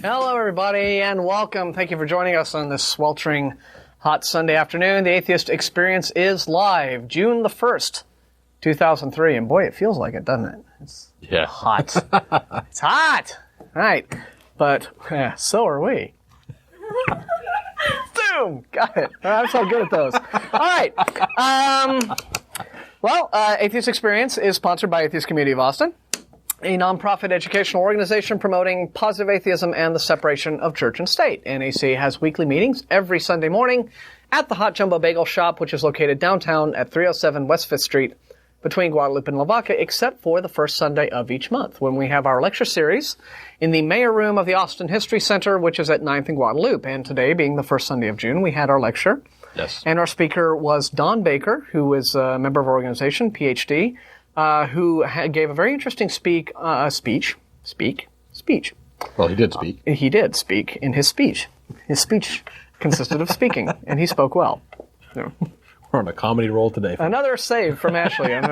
Hello, everybody, and welcome. Thank you for joining us on this sweltering hot Sunday afternoon. The Atheist Experience is live, June the 1st, 2003. And boy, it feels like it, doesn't it? It's hot. It's hot! Right. But so are we. Boom! Got it. I'm so good at those. All right. Atheist Experience is sponsored by Atheist Community of Austin, a nonprofit educational organization promoting positive atheism and the separation of church and state. NAC has weekly meetings every Sunday morning at the Hot Jumbo Bagel Shop, which is located downtown at 307 West 5th Street between Guadalupe and Lavaca, except for the first Sunday of each month, when we have our lecture series in the Mayor Room of the Austin History Center, which is at 9th and Guadalupe. And today, being the first Sunday of June, we had our lecture. Yes. And our speaker was Don Baker, who is a member of our organization, PhD, who gave a very interesting speech. Well, he did speak. He did speak in his speech. His speech consisted of speaking, and he spoke well. We're on a comedy roll today. Another save from Ashley. On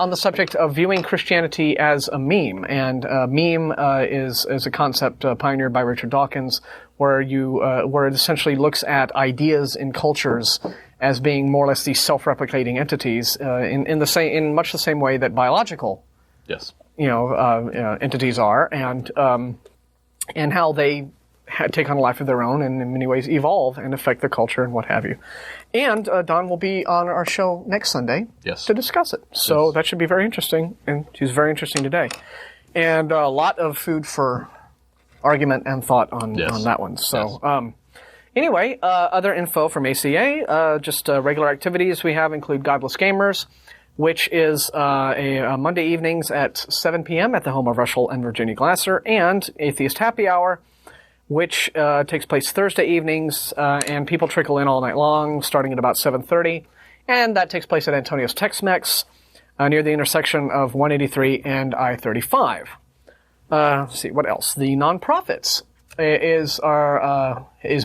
the subject of viewing Christianity as a meme, and meme is a concept pioneered by Richard Dawkins, where it essentially looks at ideas in cultures as being more or less these self-replicating entities in much the same way that biological, entities are, and how they take on a life of their own and in many ways evolve and affect the culture and what have you. And Don will be on our show next Sunday to discuss it. So that should be very interesting, and she's very interesting today. And a lot of food for argument and thought on that one. So. Anyway, other info from ACA, just regular activities we have include Godless Gamers, which is a Monday evenings at 7 p.m. at the home of Russell and Virginia Glasser, and Atheist Happy Hour, which takes place Thursday evenings, and people trickle in all night long, starting at about 7:30, and that takes place at Antonio's Tex-Mex, near the intersection of 183 and I-35. Let's see, what else? The nonprofits is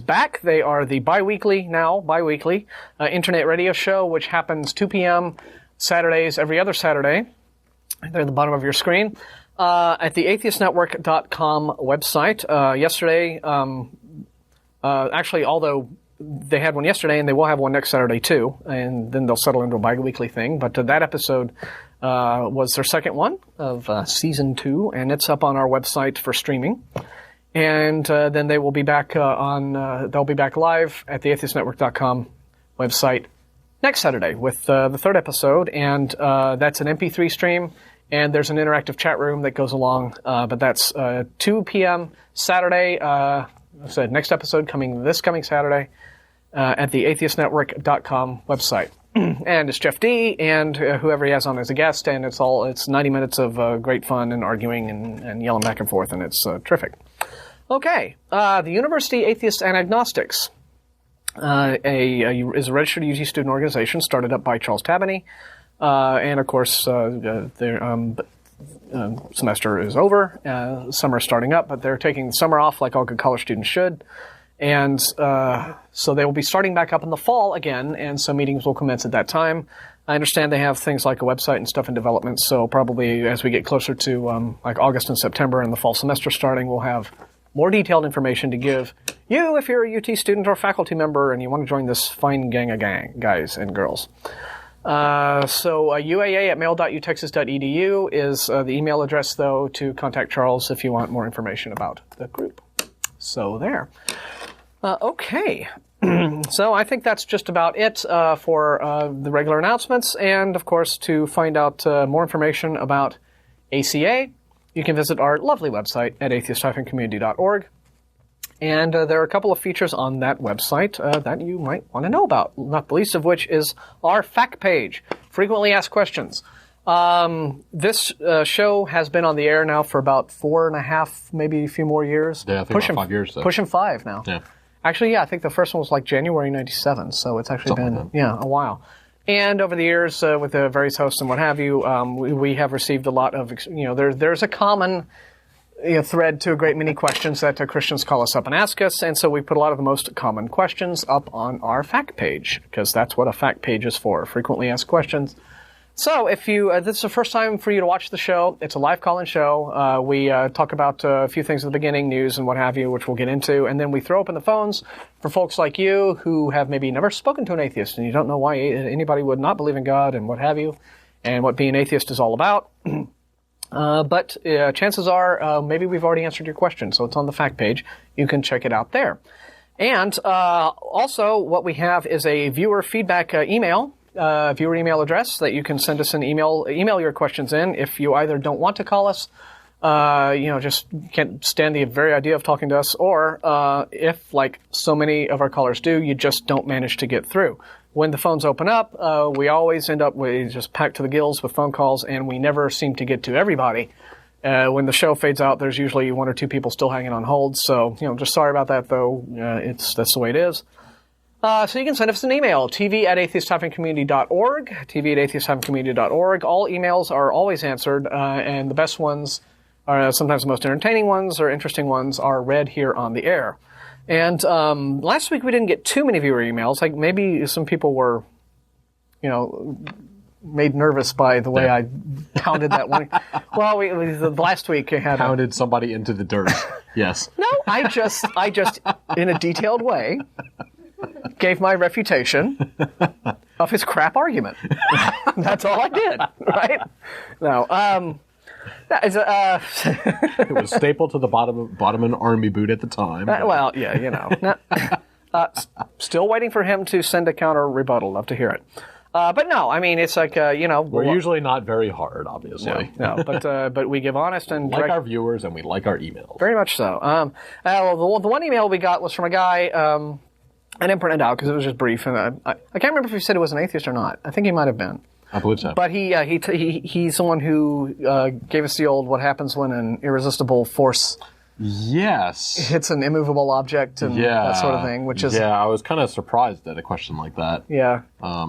back. They are the bi-weekly internet radio show, which happens 2 p.m. Saturdays, every other Saturday. They're at the bottom of your screen. At the atheistnetwork.com website. Yesterday, actually, although they had one yesterday and they will have one next Saturday too, and then they'll settle into a bi-weekly thing, but that episode was their second one of season 2, and it's up on our website for streaming. And then they will be back they'll be back live at the atheistnetwork.com website next Saturday with the third episode, and that's an MP3 stream, and there's an interactive chat room that goes along, but that's 2 p.m. Saturday, I said next episode this coming Saturday, at the atheistnetwork.com website. And it's Jeff D. and whoever he has on as a guest, and it's 90 minutes of great fun and arguing and yelling back and forth, and it's terrific. Okay, the University Atheists and Agnostics is a registered UT student organization started up by Charles Tabany, and of course their semester is over, summer is starting up, but they're taking the summer off like all good college students should. And so they will be starting back up in the fall again, and so meetings will commence at that time. I understand they have things like a website and stuff in development, so probably as we get closer to like August and September and the fall semester starting, we'll have more detailed information to give you if you're a UT student or faculty member and you want to join this fine gang of guys and girls. UAA at mail.utexas.edu is the email address, though, to contact Charles if you want more information about the group. So there. Okay. So I think that's just about it for the regular announcements. And, of course, to find out more information about ACA, you can visit our lovely website at atheist-community.org. And there are a couple of features on that website that you might want to know about, not the least of which is our fact page, Frequently Asked Questions. This show has been on the air now for about 4.5, maybe a few more years. Yeah, I think about 5 years. Pushing 5 now. Yeah. Actually, I think the first one was like January 97, so it's actually been a while. And over the years, with the various hosts and what have you, we have received a lot of, there's a common thread to a great many questions that Christians call us up and ask us, and so we put a lot of the most common questions up on our fact page, because that's what a fact page is for, frequently asked questions. So if this is the first time for you to watch the show, it's a live call-in show. We talk about a few things at the beginning, news and what have you, which we'll get into. And then we throw open the phones for folks like you who have maybe never spoken to an atheist and you don't know why anybody would not believe in God and what have you, and what being atheist is all about. But chances are maybe we've already answered your question, so it's on the fact page. You can check it out there. And also what we have is a viewer feedback email. Viewer email address that you can send us an email your questions in if you either don't want to call us, just can't stand the very idea of talking to us, or if, like so many of our callers do, you just don't manage to get through. When the phones open up, we always end up with just packed to the gills with phone calls, and we never seem to get to everybody. When the show fades out, there's usually one or two people still hanging on hold, so just sorry about that, though. That's the way it is. So you can send us an email, tv@atheist-community.org, tv@atheist-community.org. All emails are always answered, and the best ones, are sometimes the most entertaining ones or interesting ones, are read here on the air. And last week we didn't get too many viewer emails. Like maybe some people were, made nervous by the way I pounded that one. Well, the last week I had pounded somebody into the dirt. Yes. No, I just in a detailed way gave my refutation of his crap argument. That's all I did, right? No, it was stapled to the bottom of an army boot at the time. Well, yeah, still waiting for him to send a counter rebuttal. Love to hear it. But no, I mean, it's like, we're usually not very hard, obviously. No, but we give honest and direct... like our viewers, and we like our emails. Very much so. The one email we got was from a guy, I didn't print it out because it was just brief, and I can't remember if he said he was an atheist or not. I think he might have been. I believe so. But he's someone who gave us the old what happens when an irresistible force hits an immovable object and that sort of thing, which is... Yeah, I was kind of surprised at a question like that. Yeah,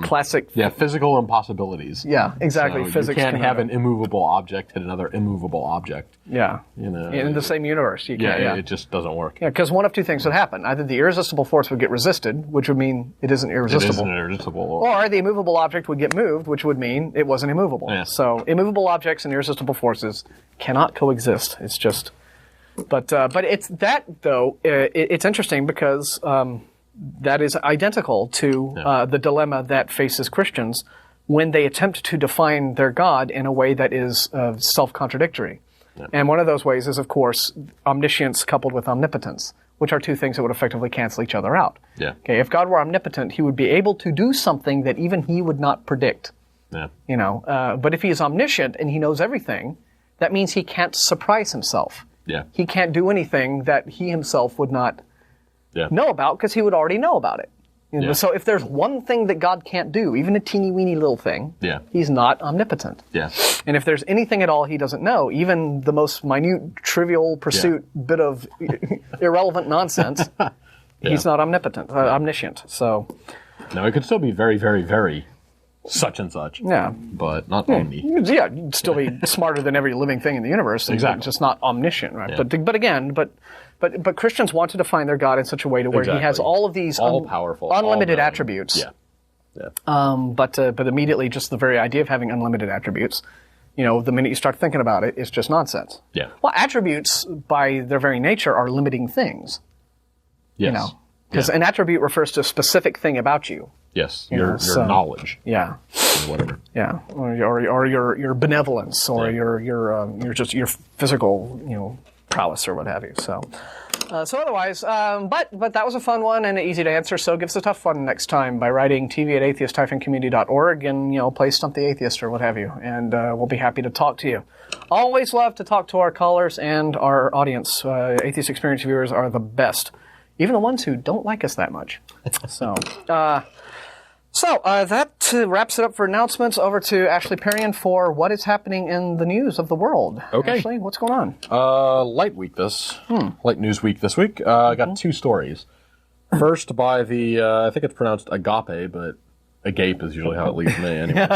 classic... Yeah, physical impossibilities. Yeah, exactly. So physics you can't have an immovable object hit another immovable object. Yeah. In the same universe. You can't, it just doesn't work. Yeah, because one of two things would happen. Either the irresistible force would get resisted, which would mean it isn't irresistible. It isn't irresistible. Or the immovable object would get moved, which would mean it wasn't immovable. Yeah. So immovable objects and irresistible forces cannot coexist. It's just... But it's that, though, it's interesting because that is identical to the dilemma that faces Christians when they attempt to define their God in a way that is self-contradictory. Yeah. And one of those ways is, of course, omniscience coupled with omnipotence, which are two things that would effectively cancel each other out. Yeah. Okay, if God were omnipotent, he would be able to do something that even he would not predict. Yeah. But if he is omniscient and he knows everything, that means he can't surprise himself. Yeah. He can't do anything that he himself would not know about because he would already know about it. So if there's one thing that God can't do, even a teeny-weeny little thing, he's not omnipotent. Yeah. And if there's anything at all he doesn't know, even the most minute, trivial pursuit bit of irrelevant nonsense, he's not omniscient. So, no, it could still be very, very, very such and such. Yeah. But not omni. Yeah, you'd still be smarter than every living thing in the universe. Exactly. Just not omniscient, right? Yeah. But again, Christians want to define their God in such a way to where he has all of these all-powerful, unlimited attributes. Yeah. Yeah. But immediately just the very idea of having unlimited attributes, the minute you start thinking about it, it's just nonsense. Yeah. Well, attributes by their very nature are limiting things. Yes. Because an attribute refers to a specific thing about you. Yes, your knowledge. Yeah. Or whatever. Yeah, or your benevolence, or your physical prowess, or what have you. So otherwise, but that was a fun one and easy to answer. So give us a tough one next time by writing tv@atheist-community.org and play Stump the Atheist or what have you, and we'll be happy to talk to you. Always love to talk to our callers and our audience. Atheist Experience viewers are the best, even the ones who don't like us that much. So that wraps it up for announcements. Over to Ashley Perrien for what is happening in the news of the world. Okay. Ashley, what's going on? Light news week this week. I got two stories. First by the, I think it's pronounced agape, but agape is usually how it leaves me anyway.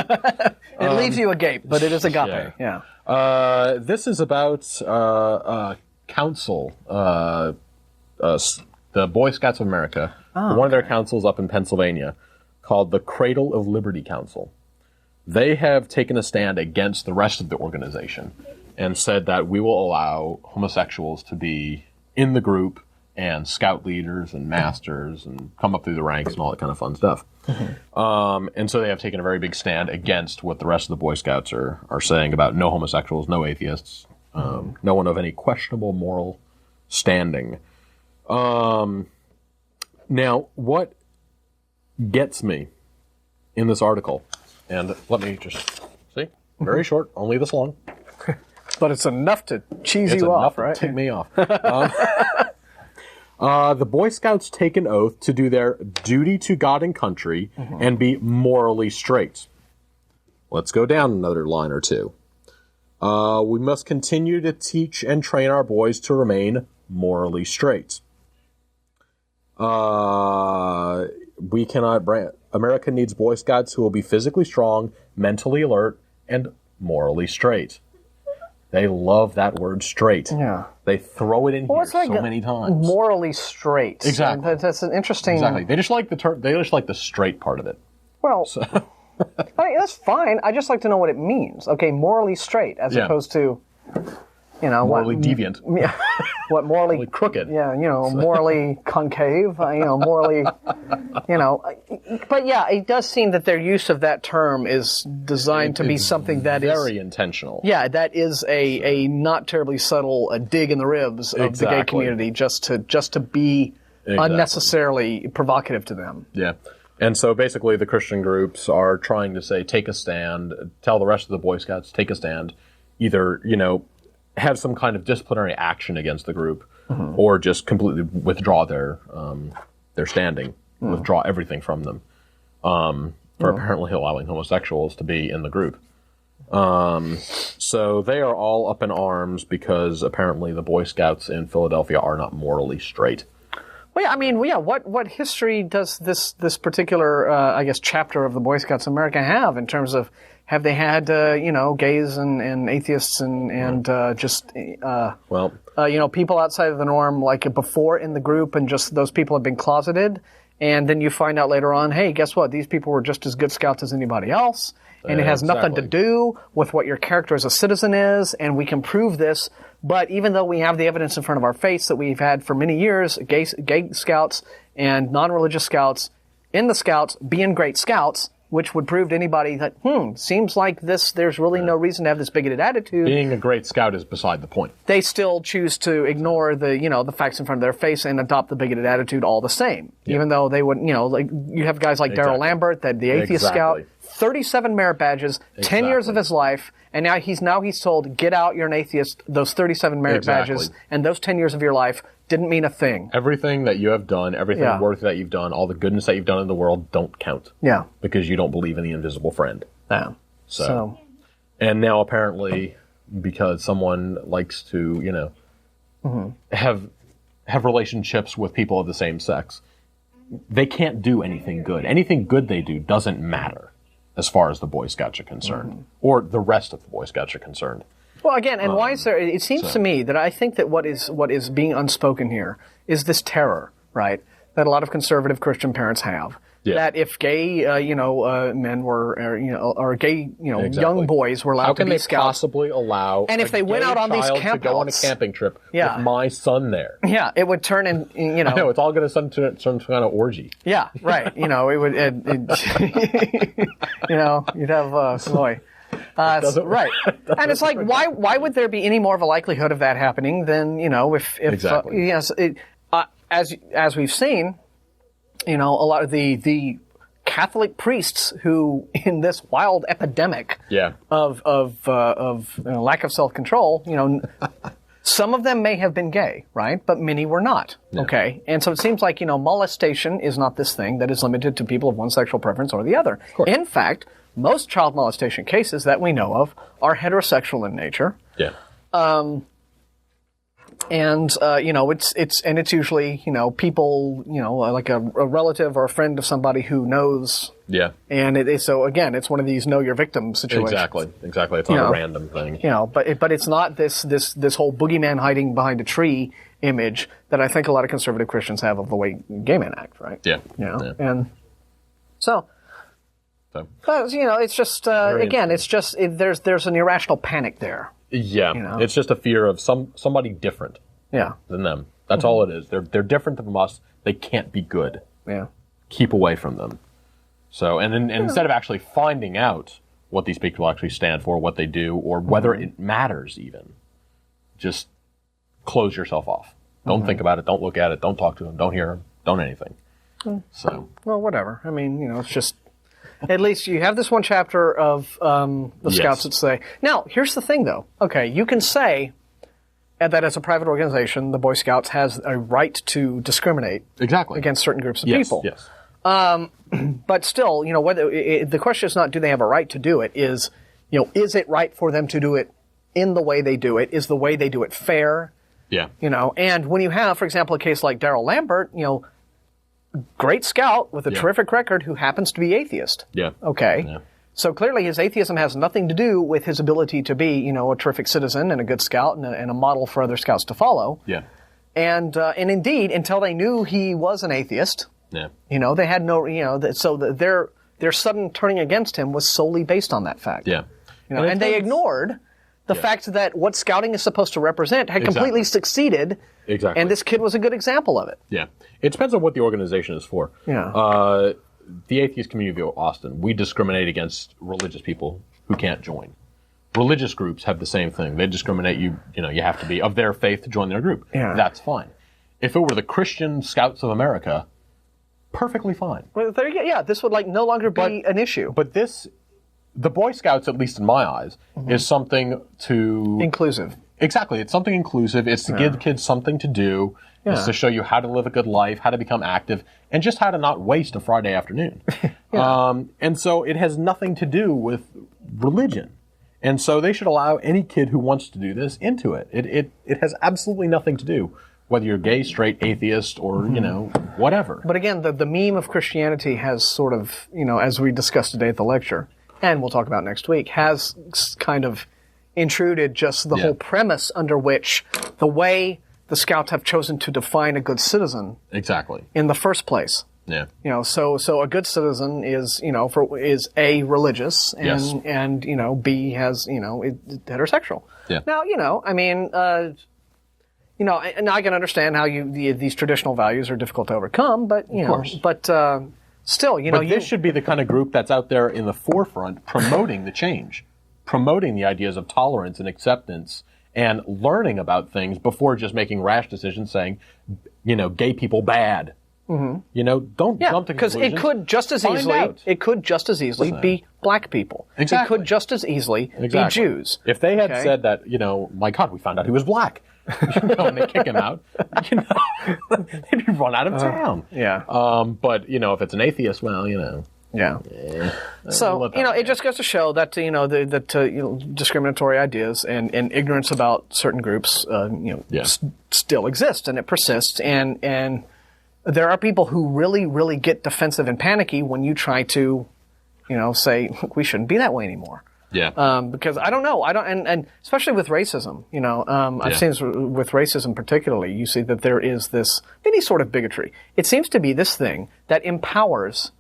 It leaves you agape, but it is agape. Yeah. This is about council, the Boy Scouts of America. One of their councils up in Pennsylvania, called the Cradle of Liberty Council. They have taken a stand against the rest of the organization and said that we will allow homosexuals to be in the group and scout leaders and masters and come up through the ranks and all that kind of fun stuff. And so they have taken a very big stand against what the rest of the Boy Scouts are saying about no homosexuals, no atheists, no one of any questionable moral standing. Now, what gets me in this article, and let me just see, very short, only this long. But it's enough to cheese you off, right? To tick me off. The Boy Scouts take an oath to do their duty to God and country and be morally straight. Let's go down another line or two. We must continue to teach and train our boys to remain morally straight. We cannot America needs Boy Scouts who will be physically strong, mentally alert, and morally straight. They love that word straight. Yeah. They throw it in here so many times. Morally straight. Exactly. And that's an interesting... Exactly. They just like the term. They just like the straight part of it. Well, I mean, that's fine. I just like to know what it means. Okay, morally straight as opposed to, morally deviant. Yeah. What morally crooked. Yeah, morally concave. Morally, But yeah, it does seem that their use of that term is designed to be something that very is very intentional. Yeah, that is a not terribly subtle dig in the ribs of the gay community, just to be unnecessarily provocative to them. Yeah. And so basically the Christian groups are trying to say, take a stand, tell the rest of the Boy Scouts, take a stand, either, have some kind of disciplinary action against the group, or just completely withdraw their standing, withdraw everything from them, for apparently allowing homosexuals to be in the group. So they are all up in arms because apparently the Boy Scouts in Philadelphia are not morally straight. Well, yeah, I mean, what history does this particular, chapter of the Boy Scouts of America have in terms of, have they had, gays and atheists and people outside of the norm, like before in the group, and just those people have been closeted, and then you find out later on, hey, guess what? These people were just as good scouts as anybody else, and it has nothing to do with what your character as a citizen is, and we can prove this. But even though we have the evidence in front of our face that we've had for many years, gay scouts and non-religious scouts in the scouts being great scouts, which would prove to anybody that, seems like there's really no reason to have this bigoted attitude. Being a great scout is beside the point. They still choose to ignore the facts in front of their face and adopt the bigoted attitude all the same. Yeah. Even though they would, like you have guys like Darrell Lambert, the atheist scout, 37 merit badges, 10 years of his life, and now he's told, get out, you're an atheist, those 37 merit badges, and those 10 years of your life didn't mean a thing. Everything that you have done, everything worth that you've done, all the goodness that you've done in the world don't count. Yeah. Because you don't believe in the invisible friend. Yeah. So. And now apparently, because someone likes to, have relationships with people of the same sex, they can't do anything good. Anything good they do doesn't matter as far as the Boy Scouts are concerned, or the rest of the Boy Scouts are concerned. Well, again, and why is there? It seems to me that I think that what is being unspoken here is this terror, right? That a lot of conservative Christian parents have. Yeah. That if gay, men were, or gay, young boys were allowed to be scouts. How can they possibly allow and if they went out on these to go on a camping trip with my son there? Yeah, it would turn in, I know, it's all going to turn into some kind of orgy. Yeah, right. It would, you'd have, boy. Right. And it's like, why would there be any more of a likelihood of that happening than, if exactly. As we've seen, a lot of the Catholic priests who, in this wild epidemic of lack of self-control, some of them may have been gay, right? But many were not. Yeah. Okay. And so it seems like, molestation is not this thing that is limited to people of one sexual preference or the other. In fact, most child molestation cases that we know of are heterosexual in nature. Yeah. It's usually, people, like a relative or a friend of somebody who knows. Yeah. And so again, it's one of these know your victim situations. Exactly. It's not a random thing. But it's not this whole boogeyman hiding behind a tree image that I think a lot of conservative Christians have of the way gay men act, right? Yeah. And so, So, but, it's just, again, it's just, there's an irrational panic there. Yeah, it's just a fear of somebody different than them. That's all it is. They're different than us. They can't be good. Yeah. Keep away from them. So, and instead of actually finding out what these people actually stand for, what they do, or whether it matters even, just close yourself off. Don't think about it. Don't look at it. Don't talk to them. Don't hear them. Don't anything. So. Well, whatever. I mean, it's just... At least you have this one chapter of the Scouts that say... Now, here's the thing, though. Okay, you can say that as a private organization, the Boy Scouts has a right to discriminate against certain groups of people. Yes. But still, whether the question is not do they have a right to do it, is it right for them to do it in the way they do it? Is the way they do it fair? Yeah. And when you have, for example, a case like Darrell Lambert, great scout with a terrific record who happens to be atheist. Yeah. Okay. Yeah. So clearly his atheism has nothing to do with his ability to be, a terrific citizen and a good scout and a model for other scouts to follow. Yeah. And indeed, until they knew he was an atheist, they had no, so their sudden turning against him was solely based on that fact. Yeah. And they ignored the fact that what scouting is supposed to represent had completely succeeded. Exactly. And this kid was a good example of it. Yeah. It depends on what the organization is for. Yeah. The atheist community of Austin, we discriminate against religious people who can't join. Religious groups have the same thing. They discriminate you have to be of their faith to join their group. Yeah. That's fine. If it were the Christian Scouts of America, perfectly fine. Well, this would no longer be an issue. But the Boy Scouts, at least in my eyes, is something to... Inclusive. Exactly. It's something inclusive. It's to give kids something to do. Yeah. It's to show you how to live a good life, how to become active, and just how to not waste a Friday afternoon. And so it has nothing to do with religion. And so they should allow any kid who wants to do this into it. It has absolutely nothing to do whether you're gay, straight, atheist, or, whatever. But again, the meme of Christianity has sort of, as we discussed today at the lecture, and we'll talk about next week, has kind of intruded just the whole premise under which the way the Scouts have chosen to define a good citizen in the first place. Yeah. So a good citizen is, is A, religious, and B, has, heterosexual. Yeah. Now, and I can understand how these traditional values are difficult to overcome, but, still, But this should be the kind of group that's out there in the forefront promoting the change, promoting the ideas of tolerance and acceptance, and learning about things before just making rash decisions saying, gay people bad. Mm-hmm. Don't jump to conclusions. Because it could just as easily be black people. Exactly. It could just as easily be Jews. If they had said that, my God, we found out he was black. And they kick him out, they'd be run out of town. But, if it's an atheist, well, Yeah. So, it just goes to show that, discriminatory ideas and ignorance about certain groups, still exist, and it persists. And there are people who really, really get defensive and panicky when you try to, say, look, we shouldn't be that way anymore. Yeah. Because I don't know. And especially with racism, I've seen this with racism particularly, you see that there is this, any sort of bigotry. It seems to be this thing that empowers,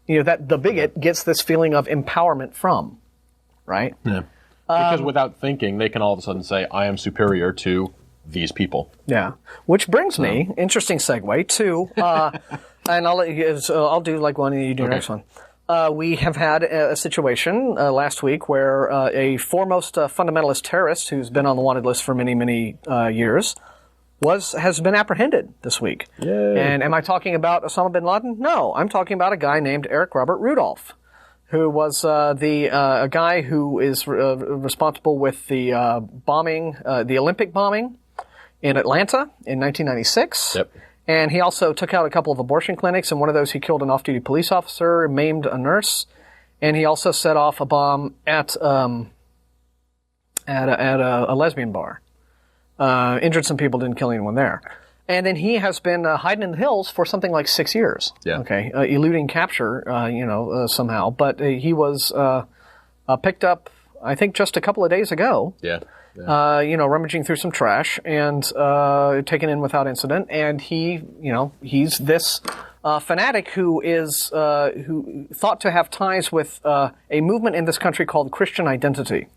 that the bigot gets this feeling of empowerment from, right? Yeah. Because without thinking, they can all of a sudden say, I am superior to these people. Yeah. Which brings me, interesting segue, to, and I'll do like one and you do the next one. We have had a situation last week where a foremost fundamentalist terrorist who's been on the wanted list for many, many years has been apprehended this week. Yay. And am I talking about Osama bin Laden? No, I'm talking about a guy named Eric Robert Rudolph, who was a guy who is responsible with the bombing, the Olympic bombing in Atlanta in 1996. Yep. And he also took out a couple of abortion clinics. In one of those, he killed an off-duty police officer, maimed a nurse, and he also set off a bomb at a lesbian bar. Injured some people, didn't kill anyone there. And then he has been hiding in the hills for something like 6 years. Yeah. Okay, eluding capture, somehow. But he was picked up, I think, just a couple of days ago. Yeah. Rummaging through some trash and taken in without incident. And he's this fanatic who is who thought to have ties with a movement in this country called Christian Identity,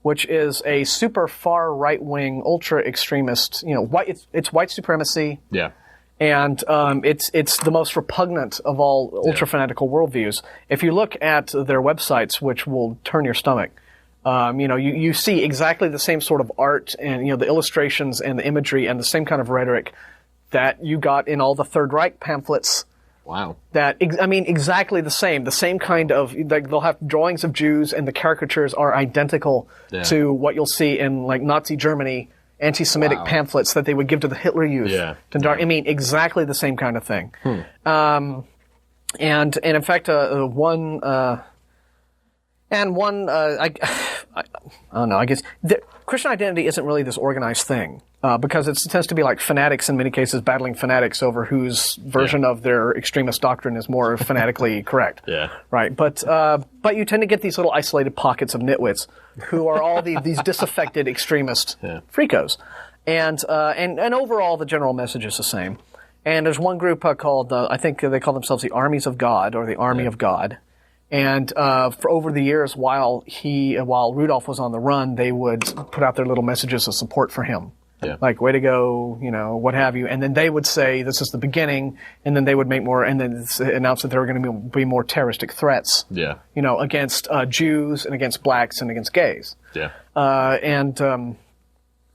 which is a super far right-wing, ultra-extremist, it's white supremacy. Yeah. And it's the most repugnant of all ultra-fanatical worldviews. If you look at their websites, which will turn your stomach, you see exactly the same sort of art and, the illustrations and the imagery and the same kind of rhetoric that you got in all the Third Reich pamphlets. Wow. Exactly the same kind of, they'll have drawings of Jews and the caricatures are identical to what you'll see in Nazi Germany, anti-Semitic pamphlets that they would give to the Hitler Youth. Yeah. Exactly the same kind of thing. And in fact, I don't know, I guess Christian Identity isn't really this organized thing. Because it tends to be like fanatics in many cases battling fanatics over whose version of their extremist doctrine is more fanatically correct. Yeah. Right. But you tend to get these little isolated pockets of nitwits who are all these disaffected extremist freakos. And overall the general message is the same. And there's one group called, I think they call themselves the Armies of God or the Army of God. And for over the years while Rudolph was on the run, they would put out their little messages of support for him. Yeah. Like, way to go, what have you. And then they would say, this is the beginning, and then they would make more, and then announce that there were going to be more terroristic threats. Yeah. Against Jews and against blacks and against gays. Yeah.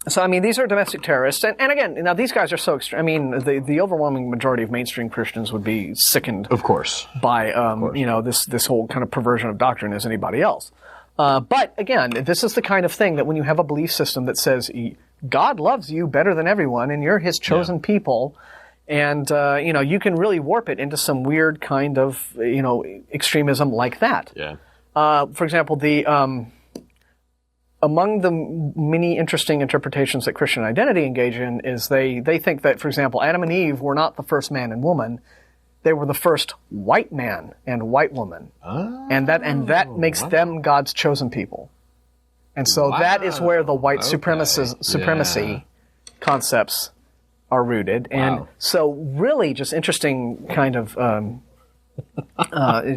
So, these are domestic terrorists. And again, now these guys are so extreme. The overwhelming majority of mainstream Christians would be sickened. Of course. By, this whole kind of perversion of doctrine as anybody else. But again, this is the kind of thing that when you have a belief system that says God loves you better than everyone and you're his chosen people, and you can really warp it into some weird kind of extremism like that. Yeah. For example, among the many interesting interpretations that Christian Identity engage in is they think that, for example, Adam and Eve were not the first man and woman. They were the first white man and white woman. Oh, and that makes them God's chosen people. And so that is where the white supremacy concepts are rooted. And so really just interesting kind of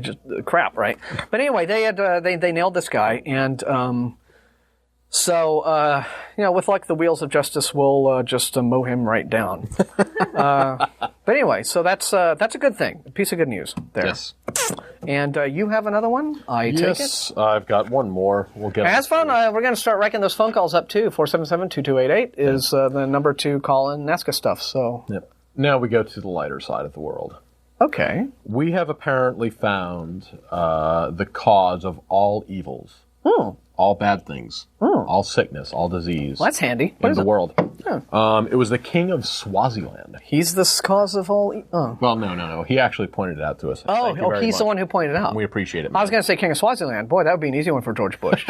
just crap, right? But anyway, they nailed this guy. And with luck, the wheels of justice will just mow him right down. But anyway, so that's a good thing. A piece of good news there. Yes. And you have another one? I take it? Yes, I've got one more. We'll get That's fun. We're going to start racking those phone calls up, too. 477-2288 is the number to call in and ask us stuff. So. Yep. Now we go to the lighter side of the world. Okay. We have apparently found the cause of all evils. All bad things, all sickness, all disease. Well, that's handy. In the world. It was the king of Swaziland. He's the cause of all... Well, no. He actually pointed it out to us. He's the one who pointed it out. We appreciate it. I was going to say king of Swaziland. Boy, that would be an easy one for George Bush.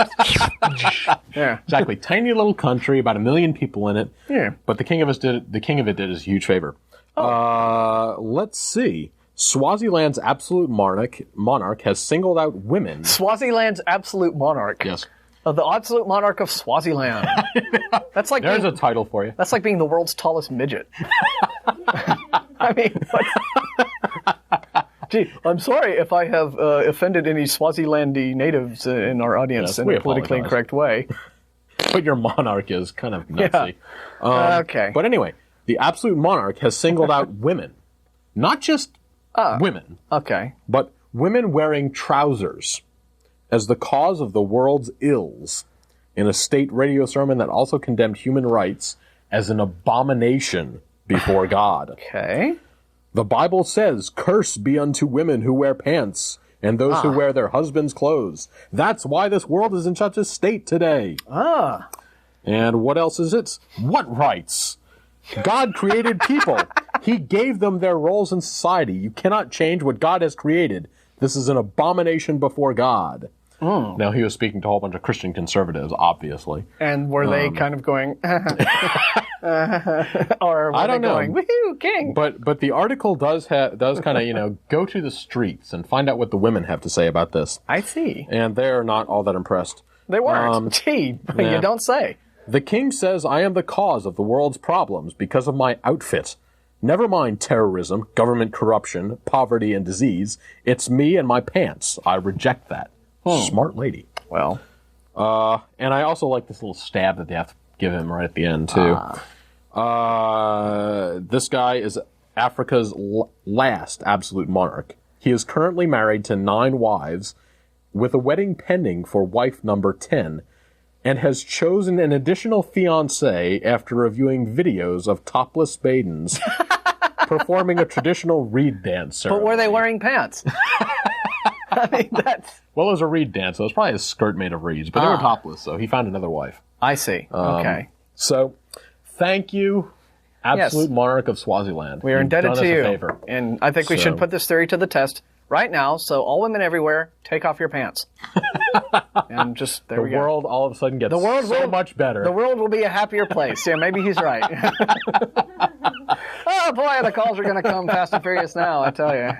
Yeah. Exactly. Tiny little country, about 1 million people in it. Yeah. But the king of it did us a huge favor. Let's see. Swaziland's absolute monarch has singled out women. Swaziland's absolute monarch? Yes. The absolute monarch of Swaziland. That's like there's a title for you. That's like being the world's tallest midget. Gee, I'm sorry if I have offended any Swazilandi natives in our audience in a politically incorrect way. But your monarch is kind of nutsy. Yeah. Okay. But anyway, the absolute monarch has singled out women. Not just women. Okay. But women wearing trousers as the cause of the world's ills in a state radio sermon that also condemned human rights as an abomination before God. Okay. The Bible says, "Curse be unto women who wear pants and those who wear their husbands' clothes. That's why this world is in such a state today." And what else is it? What rights? God created people. He gave them their roles in society. You cannot change what God has created. This is an abomination before God. Now, he was speaking to a whole bunch of Christian conservatives, obviously. And were they kind of going, or were I don't they know. going, woohoo, king? But the article does kind of, go to the streets and find out what the women have to say about this. I see. And they're not all that impressed. They weren't. You don't say. The king says, "I am the cause of the world's problems because of my outfit. Never mind terrorism, government corruption, poverty, and disease. It's me and my pants. I reject that. Smart lady. Well. And I also like this little stab that they have to give him right at the end, too. This guy is Africa's last absolute monarch. He is currently married to 9 wives, with a wedding pending for wife number 10, and has chosen an additional fiancé after reviewing videos of topless maidens performing a traditional reed dance ceremony. But were they wearing pants? I mean, that's... Well, it was a reed dance, so it was probably a skirt made of reeds, but they were topless, so he found another wife. I see. Okay. So, thank you, absolute monarch of Swaziland. We are indebted to you. A favor. And I think we should put this theory to the test right now. So all women everywhere, take off your pants. And just, there we go. The world all of a sudden gets so much better. The world will be a happier place. Yeah, maybe he's right. Oh, boy, the calls are going to come fast and furious now, I tell you.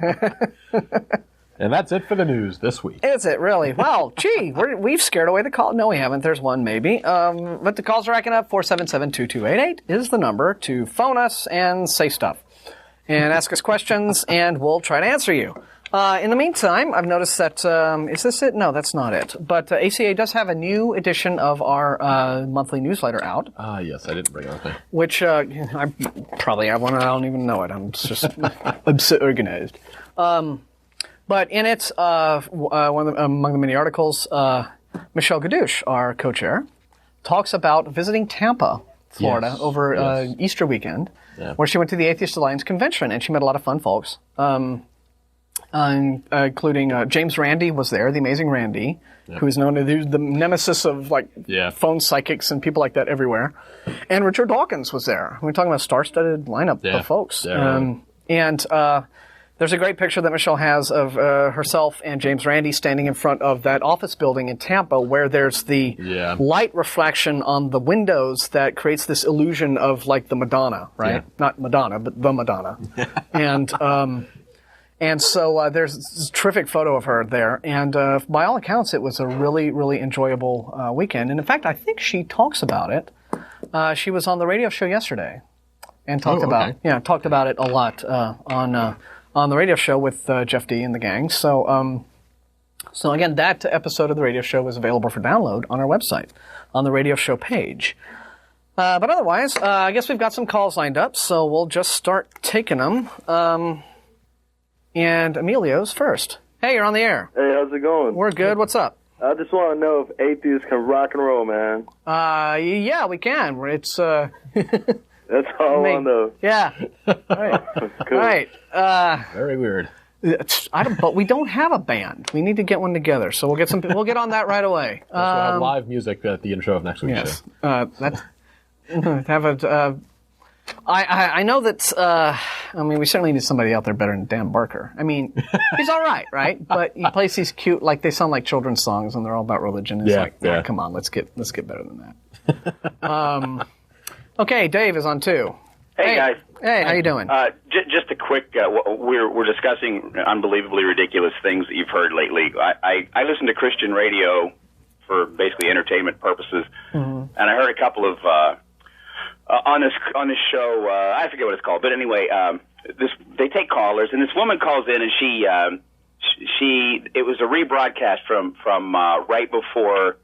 And that's it for the news this week. Is it really? Wow, gee, we've scared away the call. No, we haven't. There's one maybe. But the calls are racking up. 477-2288 is the number to phone us and say stuff. And ask us questions, and we'll try to answer you. In the meantime, I've noticed that, is this it? No, that's not it. But ACA does have a new edition of our monthly newsletter out. Yes, I didn't bring it with me. Which I probably have one, and I don't even know it. I'm just I'm so organized. But in it, among the many articles, Michelle Gadouche, our co-chair, talks about visiting Tampa, Florida, over Easter weekend, where she went to the Atheist Alliance convention, and she met a lot of fun folks, including James Randi was there, the amazing Randi, who is known as the nemesis of phone psychics and people like that everywhere. And Richard Dawkins was there. We're talking about a star-studded lineup of folks. And there's a great picture that Michelle has of herself and James Randi standing in front of that office building in Tampa where there's the light reflection on the windows that creates this illusion of like the Madonna, right? Yeah. Not Madonna, but the Madonna. And so there's this terrific photo of her there. And by all accounts, it was a really, really enjoyable weekend. And in fact, I think she talks about it. She was on the radio show yesterday and talked about it a lot on the radio show with Jeff D and the gang. So again, that episode of the radio show is available for download on our website, on the radio show page. But otherwise, I guess we've got some calls lined up, so we'll just start taking them. And Emilio's first. Hey, you're on the air. Hey, how's it going? We're good. What's up? I just want to know if atheists can rock and roll, man. Yeah, we can. It's That's all I want to know. Yeah. All right. Cool. All right. Very weird. But we don't have a band. We need to get one together. So we'll get on that right away. We'll have live music at the intro of next week's show. I know that. We certainly need somebody out there better than Dan Barker. I mean, he's all right, right? But he plays these cute, they sound like children's songs, and they're all about religion. It's come on, let's get better than that. Okay, Dave is on 2. Hey guys. Hey, how you doing? Just a quick. We're discussing unbelievably ridiculous things that you've heard lately. I listen to Christian radio for basically entertainment purposes, and I heard a couple of on this show. I forget what it's called, but anyway, they take callers, and this woman calls in, and she it was a rebroadcast from right before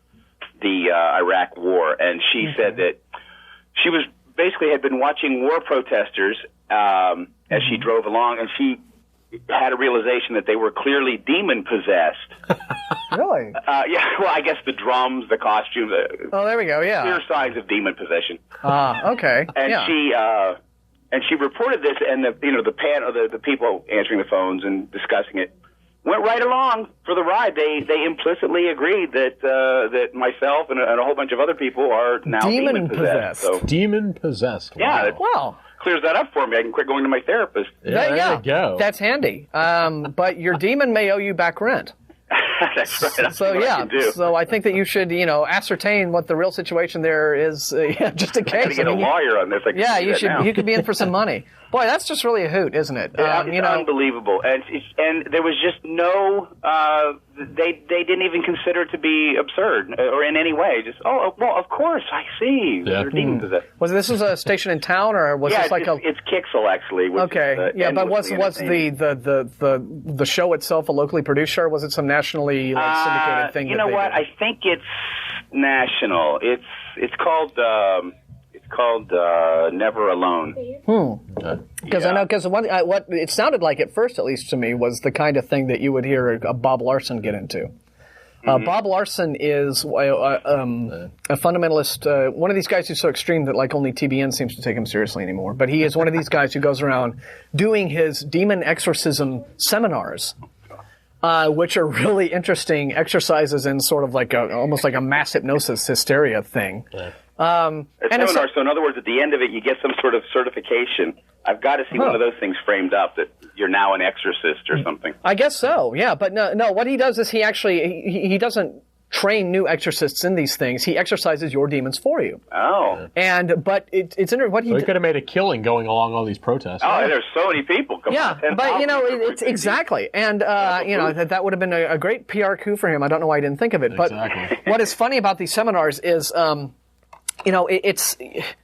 the Iraq War, and she said that she was basically had been watching war protesters as she drove along, and she had a realization that they were clearly demon-possessed. Really? Yeah, well, I guess the drums, the costumes. Oh, there we go, yeah. Clear signs of demon possession. Okay. And she reported this, and the people answering the phones and discussing it went right along for the ride. They implicitly agreed that myself and a whole bunch of other people are now demon-possessed. So, demon-possessed. Yeah. Wow. Clears that up for me. I can quit going to my therapist. There you go. That's handy. But your demon may owe you back rent. That's right. So yeah, so I think that you should, ascertain what the real situation there is, just in case. I got to get a lawyer on this. You should. You could be in for some money. Boy, that's just really a hoot, isn't it? It's unbelievable, and there was just no. They didn't even consider it to be absurd or in any way. Just well, of course, I see. Yeah. There are demons of that. Was this a station in town, or was this like it's Kixel actually? Okay, but was the show itself a locally produced show, or was it some nationally syndicated thing? You know what? I think it's national. It's called Never Alone. Because what it sounded like at first, at least to me, was the kind of thing that you would hear a Bob Larson get into. Bob Larson is a fundamentalist, one of these guys who's so extreme that like only TBN seems to take him seriously anymore. But he is one of these guys who goes around doing his demon exorcism seminars, which are really interesting exercises in sort of like almost like a mass hypnosis hysteria thing. Yeah. Seminar, so in other words, at the end of it, you get some sort of certification. I've got to see one of those things framed up that you're now an exorcist or something. I guess so, yeah. But no. What he does is he actually he doesn't train new exorcists in these things. He exorcises your demons for you. Oh. But it's interesting what he. So he could have made a killing going along all these protests. Oh, right? There's so many people. But it's exactly, and that would have been a great PR coup for him. I don't know why he didn't think of it. Exactly. But what is funny about these seminars is. It's,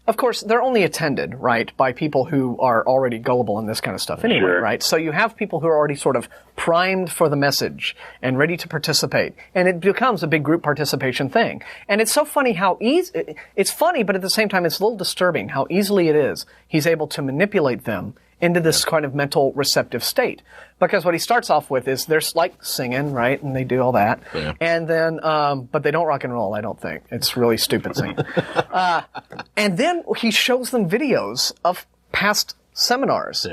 of course, they're only attended, right, by people who are already gullible in this kind of stuff anyway, right? So you have people who are already sort of primed for the message and ready to participate. And it becomes a big group participation thing. And it's so funny how it's funny, but at the same time, it's a little disturbing how easily it is he's able to manipulate them into this kind of mental receptive state. Because what he starts off with is there's like singing, right? And they do all that. Yeah. And then, but they don't rock and roll, I don't think. It's really stupid singing. And then he shows them videos of past seminars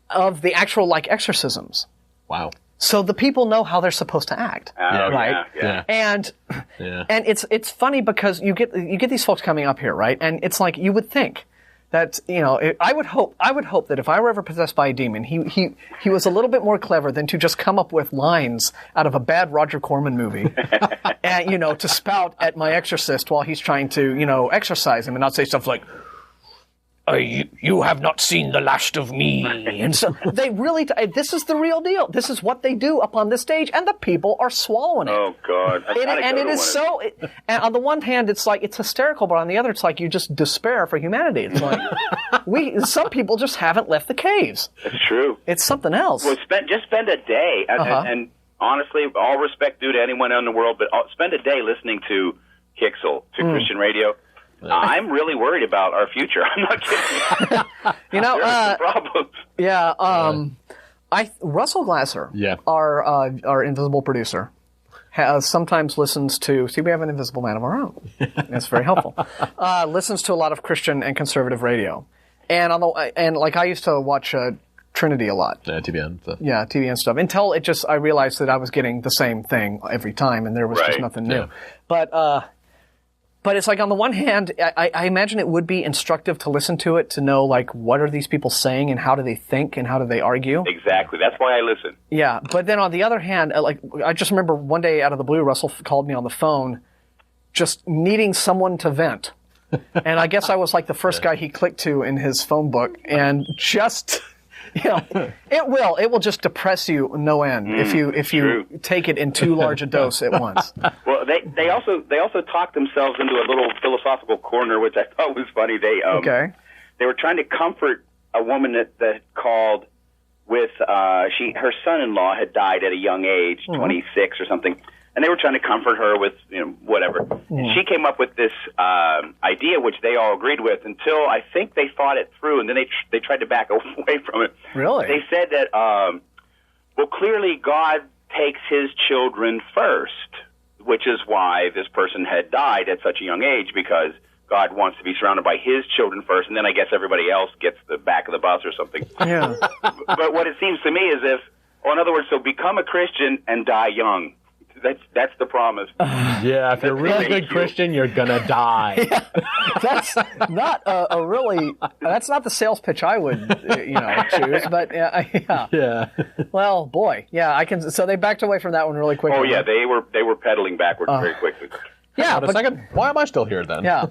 of the actual like exorcisms. Wow. So the people know how they're supposed to act, right? Yeah. And it's funny because you get these folks coming up here, right? And it's like you would think that, I would hope that if I were ever possessed by a demon, he was a little bit more clever than to just come up with lines out of a bad Roger Corman movie, and, to spout at my exorcist while he's trying to, exorcise him and not say stuff like, you have not seen the last of me. And so they really, this is the real deal. This is what they do up on this stage, and the people are swallowing it. Oh, God. And on the one hand, it's like, it's hysterical, but on the other, it's like you just despair for humanity. It's like, some people just haven't left the caves. It's true. It's something else. Well, just spend a day, and honestly, all respect due to anyone in the world, but spend a day listening to Kixel, to Christian radio. I'm really worried about our future. I'm not kidding. There are some problems. Yeah. Russell Glasser, our invisible producer, sometimes listens to. See, we have an invisible man of our own. That's very helpful. Listens to a lot of Christian and conservative radio, and I used to watch Trinity a lot. Yeah, TBN. Yeah, TBN stuff. Until I realized that I was getting the same thing every time, and there was just nothing new. Yeah. But it's like, on the one hand, I imagine it would be instructive to listen to it, to know, like, what are these people saying and how do they think and how do they argue? Exactly. That's why I listen. Yeah. But then on the other hand, I just remember one day out of the blue, Russell called me on the phone just needing someone to vent. And I guess I was like the first guy he clicked to in his phone book, and just... it will just depress you no end if you take it in too large a dose at once. Well, they also talked themselves into a little philosophical corner, which I thought was funny. They were trying to comfort a woman that called with her son-in-law had died at a young age, 26 or something. And they were trying to comfort her with, whatever. And she came up with this idea, which they all agreed with, until I think they thought it through, and then they tried to back away from it. Really? They said that, clearly God takes his children first, which is why this person had died at such a young age, because God wants to be surrounded by his children first, and then I guess everybody else gets the back of the bus or something. Yeah. But what it seems to me is in other words, so become a Christian and die young. That's the promise. Yeah, if you're a really good Christian, you're gonna die. Yeah, that's not that's not the sales pitch I would, choose. But yeah. Yeah. Well, boy, yeah, I can. So they backed away from that one really quickly. Oh yeah, they were pedaling backwards very quickly. Yeah, but a second, why am I still here then? Yeah,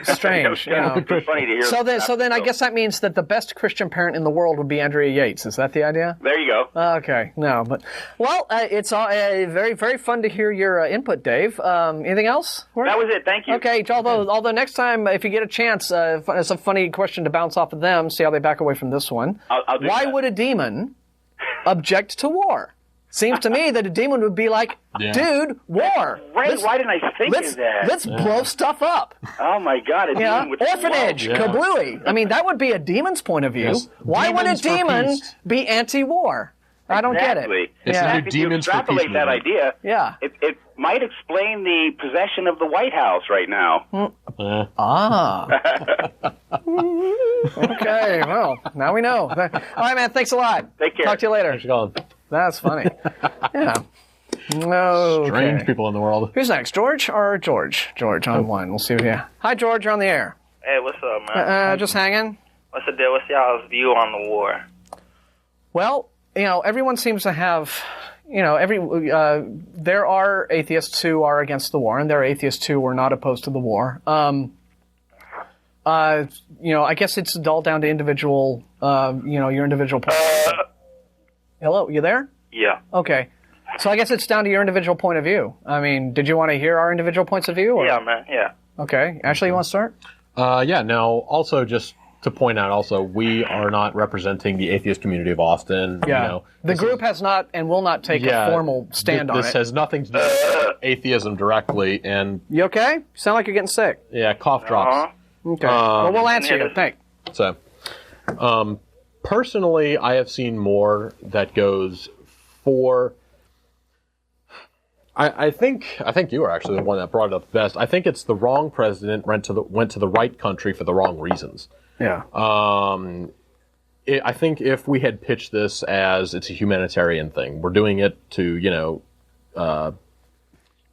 strange. It's funny to hear. So then, I guess that means that the best Christian parent in the world would be Andrea Yates. Is that the idea? There you go. Okay, no, but it's very, very fun to hear your input, Dave. Anything else? That was it. Thank you. Okay, although next time, if you get a chance, it's a funny question to bounce off of them. See how they back away from this one. I'll do Why that. would a demon object to war? Seems to me that a demon would be like, dude, war. Right? Why didn't I think of that? Let's blow stuff up. Oh my God! Orphanage, kablooey. I mean, that would be a demon's point of view. Yes. Why would a demon be anti-war? I don't get it. If you extrapolate that idea, it might explain the possession of the White House right now. Okay, well, now we know. All right, man, thanks a lot. Take care. Talk to you later. Thanks for calling. That's funny. Yeah. Okay. Strange people in the world. Who's next, George or George? George on one. We'll see what Hi, George, you're on the air. Hey, what's up, man? Just hanging. What's the deal? What's y'all's view on the war? Well, everyone seems to have, there are atheists who are against the war, and there are atheists who are not opposed to the war. I guess it's all down to individual, your individual. Hello, you there? Yeah. Okay. So I guess it's down to your individual point of view. I mean, did you want to hear our individual points of view? Or? Yeah, man, yeah. Okay. Ashley, you want to start? Now, also just to point out we are not representing the atheist community of Austin. Yeah. The group has not and will not take a formal stand on it. This has nothing to do with atheism directly. And you okay? You sound like you're getting sick. Yeah, cough drops. Okay. Well, we'll answer you. Thanks. So, personally, I have seen more that goes for. I think you were actually the one that brought it up best. I think it's the wrong president went to the right country for the wrong reasons. Yeah. I think if we had pitched this as it's a humanitarian thing, we're doing it to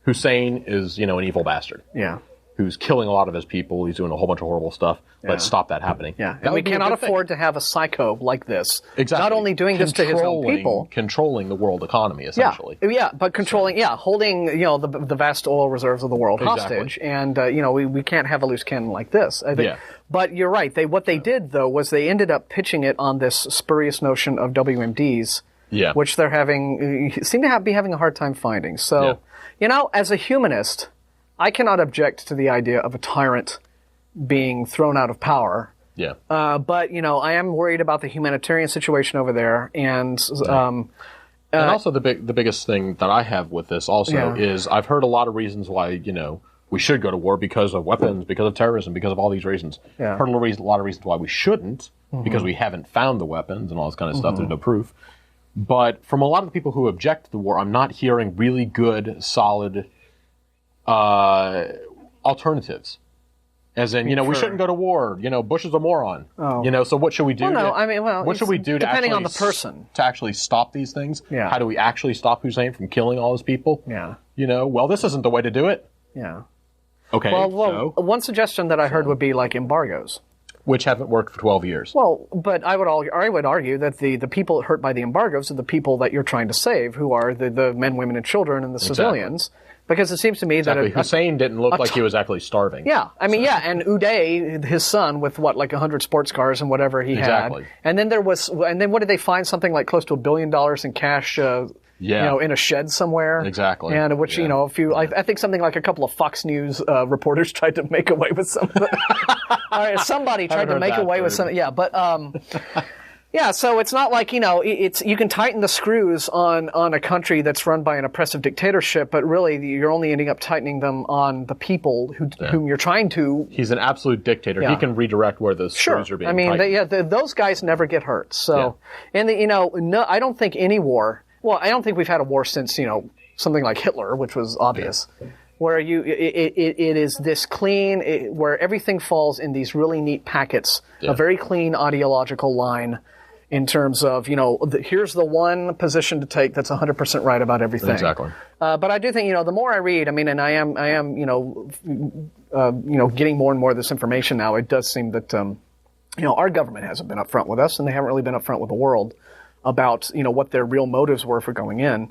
Hussein is an evil bastard. Yeah. Who's killing a lot of his people. He's doing a whole bunch of horrible stuff. Yeah. Let's stop that happening. Yeah, and we cannot afford to have a psycho like this. Exactly. Not only doing this to his own people. Controlling the world economy, essentially. Yeah, but holding, the vast oil reserves of the world hostage. And, we can't have a loose cannon like this. I think. Yeah. But you're right. What they did, though, was they ended up pitching it on this spurious notion of WMDs. Yeah. Which they're seem to be having a hard time finding. So, as a humanist, I cannot object to the idea of a tyrant being thrown out of power. Yeah. But, I am worried about the humanitarian situation over there. And also the biggest thing that I have with this also is I've heard a lot of reasons why, we should go to war because of weapons, because of terrorism, because of all these reasons. Yeah. Heard a lot of reasons why we shouldn't, because we haven't found the weapons and all this kind of stuff. There's no proof. But from a lot of the people who object to the war, I'm not hearing really good, solid alternatives. As in, we shouldn't go to war. Bush is a moron. Oh. So what should we do? What should we do depending on the person to actually stop these things? Yeah. How do we actually stop Hussein from killing all his people? Yeah. This isn't the way to do it. Yeah. Okay. Well, one suggestion that I heard would be like embargoes, which haven't worked for 12 years. Well, but I would argue that the people hurt by the embargoes are the people that you're trying to save, who are the men, women, and children, and the civilians. Because it seems to me that Hussein didn't look like he was actually starving. Yeah, and Uday, his son, with 100 sports cars and whatever he had. And then what did they find? Something like close to $1 billion in cash. In a shed somewhere. Exactly. And which, I think something like a couple of Fox News reporters tried to make away with some of it. Somebody tried to make away with some. Yeah, but so it's not like, you can tighten the screws on a country that's run by an oppressive dictatorship, but really you're only ending up tightening them on the people whom you're trying to. He's an absolute dictator. Yeah. He can redirect where those screws are being tightened. Those guys never get hurt. So, and I don't think any war. Well, I don't think we've had a war since, something like Hitler, which was obvious, where it is this clean, where everything falls in these really neat packets, a very clean ideological line, in terms of, here's the one position to take that's 100% right about everything. Exactly. But I do think, the more I read, and I am, getting more and more of this information now, it does seem that, our government hasn't been upfront with us, and they haven't really been upfront with the world about, what their real motives were for going in.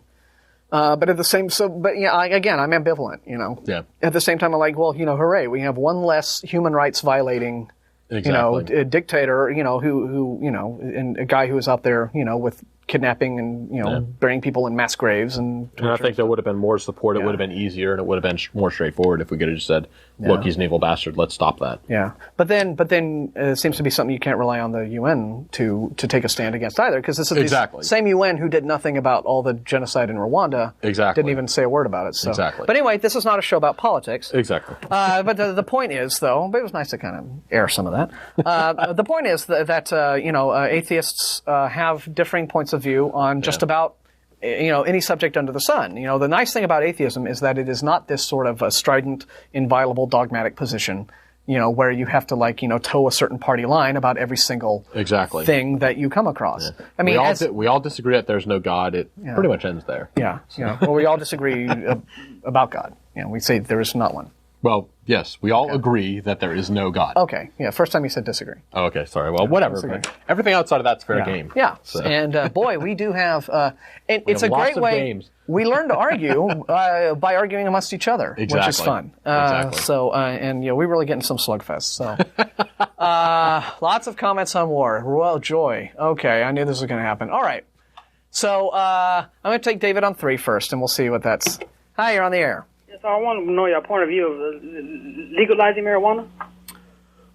But at the same, again, I'm ambivalent, Yeah. At the same time, I'm like, well, hooray, we have one less human rights violating Exactly. A dictator, who and a guy who is out there, with kidnapping and, burying people in mass graves and I think there would have been more support. It would have been easier, and it would have been more straightforward if we could have just said, look, he's an evil bastard. Let's stop that. Yeah. But then it seems to be something you can't rely on the UN to take a stand against either, because this is the same UN who did nothing about all the genocide in Rwanda. Exactly. Didn't even say a word about it. So. Exactly. But anyway, this is not a show about politics. Exactly. But the point is, though, but it was nice to kind of air some of that. The point is that atheists have differing points of view on just about any subject under the sun. The nice thing about atheism is that it is not this sort of a strident, inviolable, dogmatic position, where you have to toe a certain party line about every single thing that you come across. Yeah. I mean, we all disagree that there's no God. It pretty much ends there. Yeah. Well, we all disagree about God. We say there is not one. Well, yes, we all agree that there is no God. Okay, yeah, first time you said disagree. Oh, okay, sorry. Well, whatever. Everything outside of that's fair game. Yeah, so. And boy, we do have, and it's a great way. Games. We learn to argue by arguing amongst each other, which is fun. Exactly. So, and we really get into some slugfest. So, lots of comments on war. Royal joy. Okay, I knew this was going to happen. All right, so I'm going to take David on 3 first, and we'll see what that's. Hi, you're on the air. So I want to know your point of view of legalizing marijuana.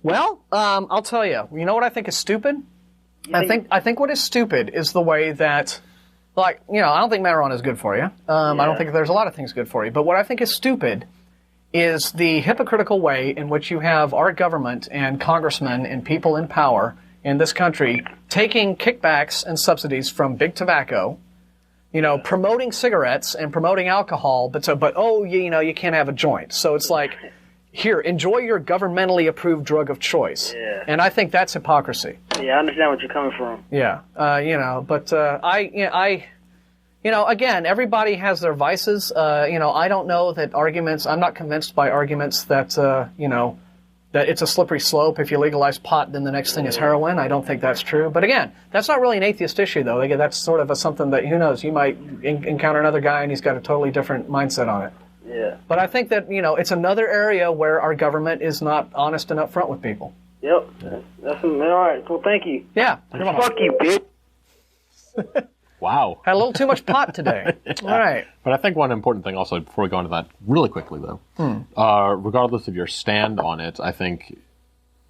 Well, I'll tell you. You know what I think is stupid? I think what is stupid is the way that, I don't think marijuana is good for you. I don't think there's a lot of things good for you. But what I think is stupid is the hypocritical way in which you have our government and congressmen and people in power in this country taking kickbacks and subsidies from big tobacco, promoting cigarettes and promoting alcohol, but you can't have a joint. So it's like, here, enjoy your governmentally approved drug of choice. Yeah. And I think that's hypocrisy. Yeah, I understand what you're coming from. Yeah. Again, everybody has their vices. I don't know that arguments, I'm not convinced by arguments that, that it's a slippery slope. If you legalize pot, then the next thing is heroin. I don't think that's true. But again, that's not really an atheist issue, though. That's sort of something that, who knows, you might encounter another guy and he's got a totally different mindset on it. Yeah. But I think that, it's another area where our government is not honest and upfront with people. Yep. That's all right. Well, thank you. Yeah. Fuck you, bitch. Wow. Had a little too much pot today. All right. But I think one important thing also, before we go into that really quickly, though, regardless of your stand on it, I think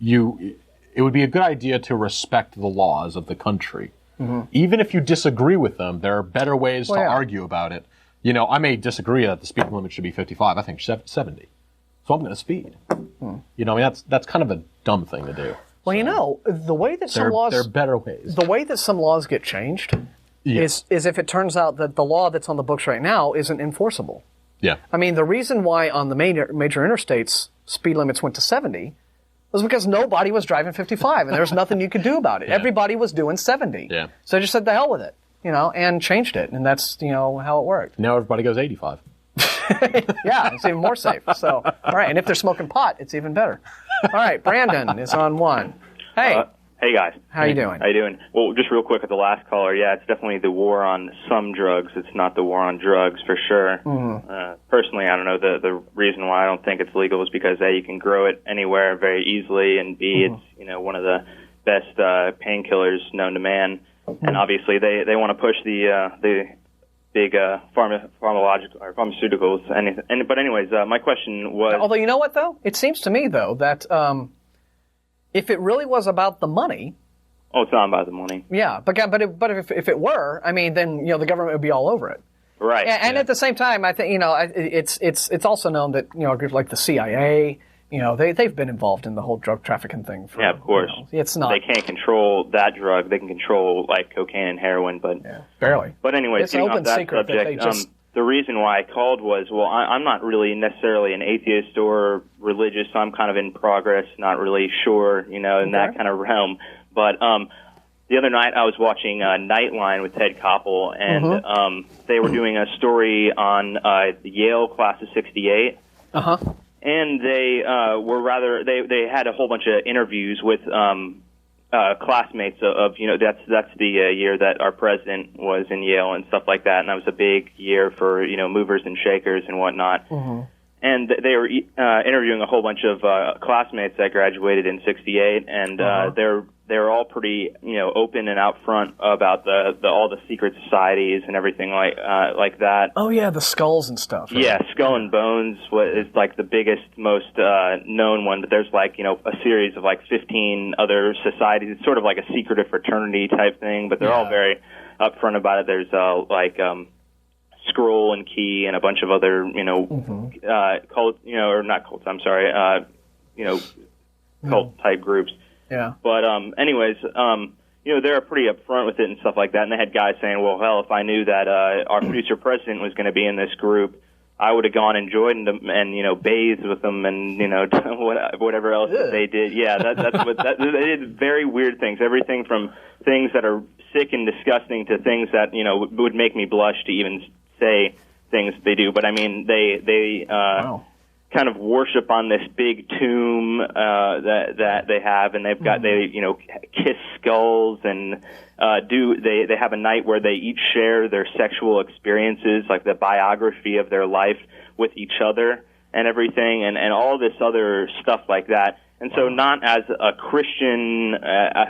it would be a good idea to respect the laws of the country. Mm-hmm. Even if you disagree with them, there are better ways to argue about it. I may disagree that the speed limit should be 55. I think 70. So I'm going to speed. That's kind of a dumb thing to do. Well, the way that some laws... There are better ways. The way that some laws get changed... Is if it turns out that the law that's on the books right now isn't enforceable. Yeah. I mean, the reason why on the major interstates speed limits went to 70 was because nobody was driving 55, and there was nothing you could do about it. Yeah. Everybody was doing 70. Yeah. So I just said, the hell with it, and changed it, and that's, how it worked. Now everybody goes 85. Yeah, it's even more safe. So, all right, and if they're smoking pot, it's even better. All right, Brandon is on 1. Hey. Hey, guys. How you doing? How you doing? Well, just real quick with the last caller, it's definitely the war on some drugs. It's not the war on drugs, for sure. Mm-hmm. Personally, I don't know, the reason why I don't think it's legal is because, A, you can grow it anywhere very easily, and B, it's, one of the best painkillers known to man. Mm-hmm. And obviously they want to push the big pharmaceuticals. But anyways, my question was... Although, you know what, though? It seems to me, though, that... if it really was about the money... Oh, it's not about the money. Yeah, but if it were, I mean, then, the government would be all over it. Right. And at the same time, I think, it's also known that, groups like the CIA, they've been involved in the whole drug trafficking thing. Yeah, of course. It's not... They can't control that drug. They can control, like, cocaine and heroin, but... Yeah, barely. But anyways, it's an open secret that they just... The reason why I called was, I'm not really necessarily an atheist or religious, so I'm kind of in progress, not really sure, in that kind of realm. But the other night I was watching Nightline with Ted Koppel, and they were doing a story on the Yale class of '68. And they they had a whole bunch of interviews with classmates of that's the year that our president was in Yale and stuff like that, and that was a big year for movers and shakers and whatnot. And they were interviewing a whole bunch of classmates that graduated in '68, and they're all pretty open and out front about all the secret societies and everything like that. Oh yeah, the skulls and stuff. Right? Yeah, Skull and Bones is like the biggest, most known one, but there's like a series of like 15 other societies. It's sort of like a secretive fraternity type thing, but they're all very upfront about it. There's Scroll and Key and a bunch of other cult, or not cults. I'm sorry, cult type groups. Yeah. But anyways, they're pretty upfront with it and stuff like that. And they had guys saying, "Well, hell, if I knew that our future president was going to be in this group, I would have gone and joined them and bathed with them and whatever else that they did." Yeah, that's what they did. Very weird things. Everything from things that are sick and disgusting to things that would make me blush to even say things they do. But I mean, they kind of worship on this big tomb that they have, and they've got they kiss skulls and they have a night where they each share their sexual experiences, like the biography of their life with each other and everything, and all this other stuff like that. And so, not as a Christian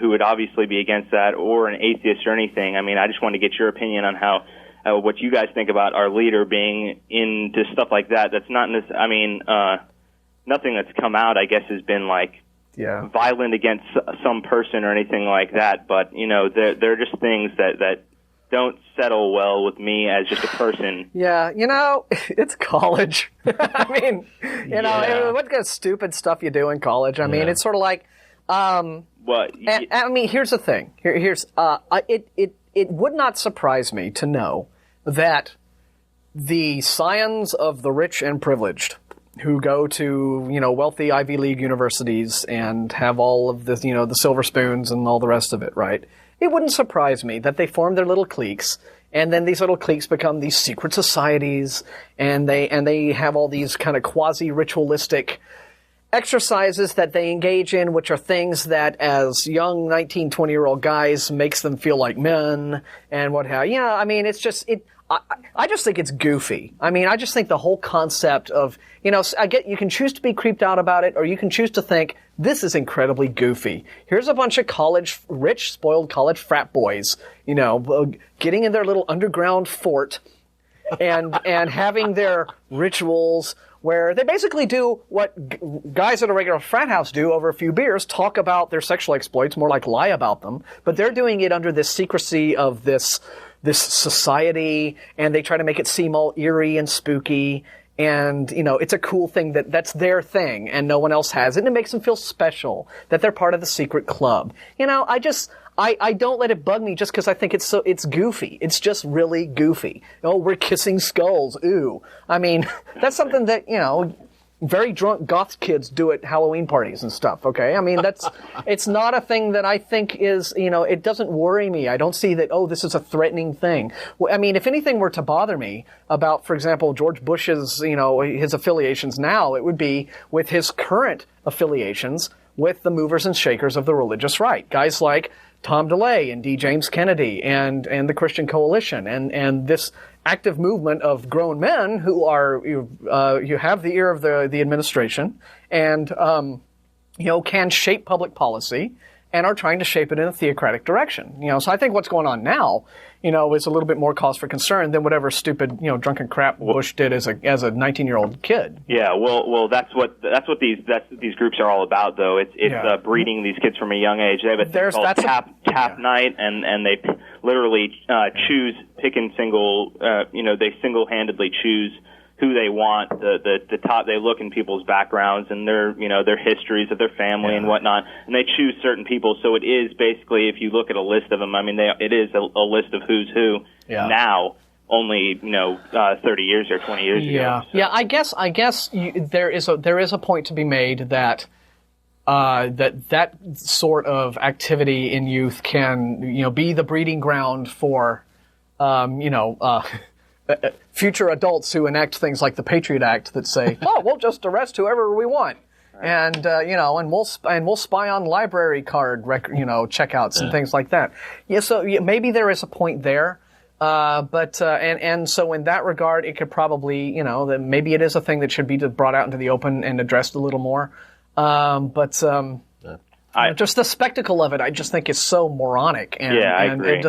who would obviously be against that, or an atheist or anything. I mean, I just want to get your opinion on how. What you guys think about our leader being into stuff like that. That's not nothing that's come out, I guess, has been like violent against some person or anything like that. But, they're just things that don't settle well with me as just a person. Yeah, it's college. I mean, what kind of stupid stuff you do in college? I mean, it's sort of like, I mean, here's the thing. It would not surprise me to know that the scions of the rich and privileged who go to, wealthy Ivy League universities and have all of the, the silver spoons and all the rest of it, right? It wouldn't surprise me that they form their little cliques, and then these little cliques become these secret societies, and they have all these kind of quasi-ritualistic exercises that they engage in, which are things that as young 19, 20-year-old guys makes them feel like men and what have you. I mean, it's just, I just think it's goofy. I mean, I just think the whole concept of, you can choose to be creeped out about it, or you can choose to think, this is incredibly goofy. Here's a bunch of rich, spoiled college frat boys, getting in their little underground fort and having their rituals where they basically do what guys at a regular frat house do over a few beers, talk about their sexual exploits, more like lie about them, but they're doing it under this secrecy of this society, and they try to make it seem all eerie and spooky, and, it's a cool thing that's their thing, and no one else has it, and it makes them feel special, that they're part of the secret club. I don't let it bug me just because I think it's goofy. It's just really goofy. Oh, we're kissing skulls. Ooh. I mean, that's something that, very drunk goth kids do at Halloween parties and stuff, okay? I mean, it's not a thing that I think is, it doesn't worry me. I don't see that, this is a threatening thing. Well, I mean, if anything were to bother me about, for example, George Bush's, his affiliations now, it would be with his current affiliations with the movers and shakers of the religious right. Guys like Tom DeLay and D. James Kennedy and the Christian Coalition and this active movement of grown men who are you have the ear of the administration and can shape public policy and are trying to shape it in a theocratic direction. So I think what's going on now, is a little bit more cause for concern than whatever stupid, drunken crap Bush did as a 19-year-old kid. Yeah, well, that's what these groups are all about, though. It's breeding these kids from a young age. They have a thing called tap night, and they literally pick and single. They single-handedly choose who they want, the top. They look in people's backgrounds and their histories of their family and whatnot, and they choose certain people. So it is basically, if you look at a list of them, I mean, it is a list of who's who now. Only 30 years or 20 years ago. Yeah, I guess there is a point to be made that that sort of activity in youth can, be the breeding ground for, future adults who enact things like the Patriot Act that say, "Oh, we'll just arrest whoever we want," and and we'll spy on library card checkouts and things like that. Yeah, so maybe there is a point there, but so in that regard, it could probably that maybe it is a thing that should be brought out into the open and addressed a little more. Just the spectacle of it, I just think is so moronic. I agree.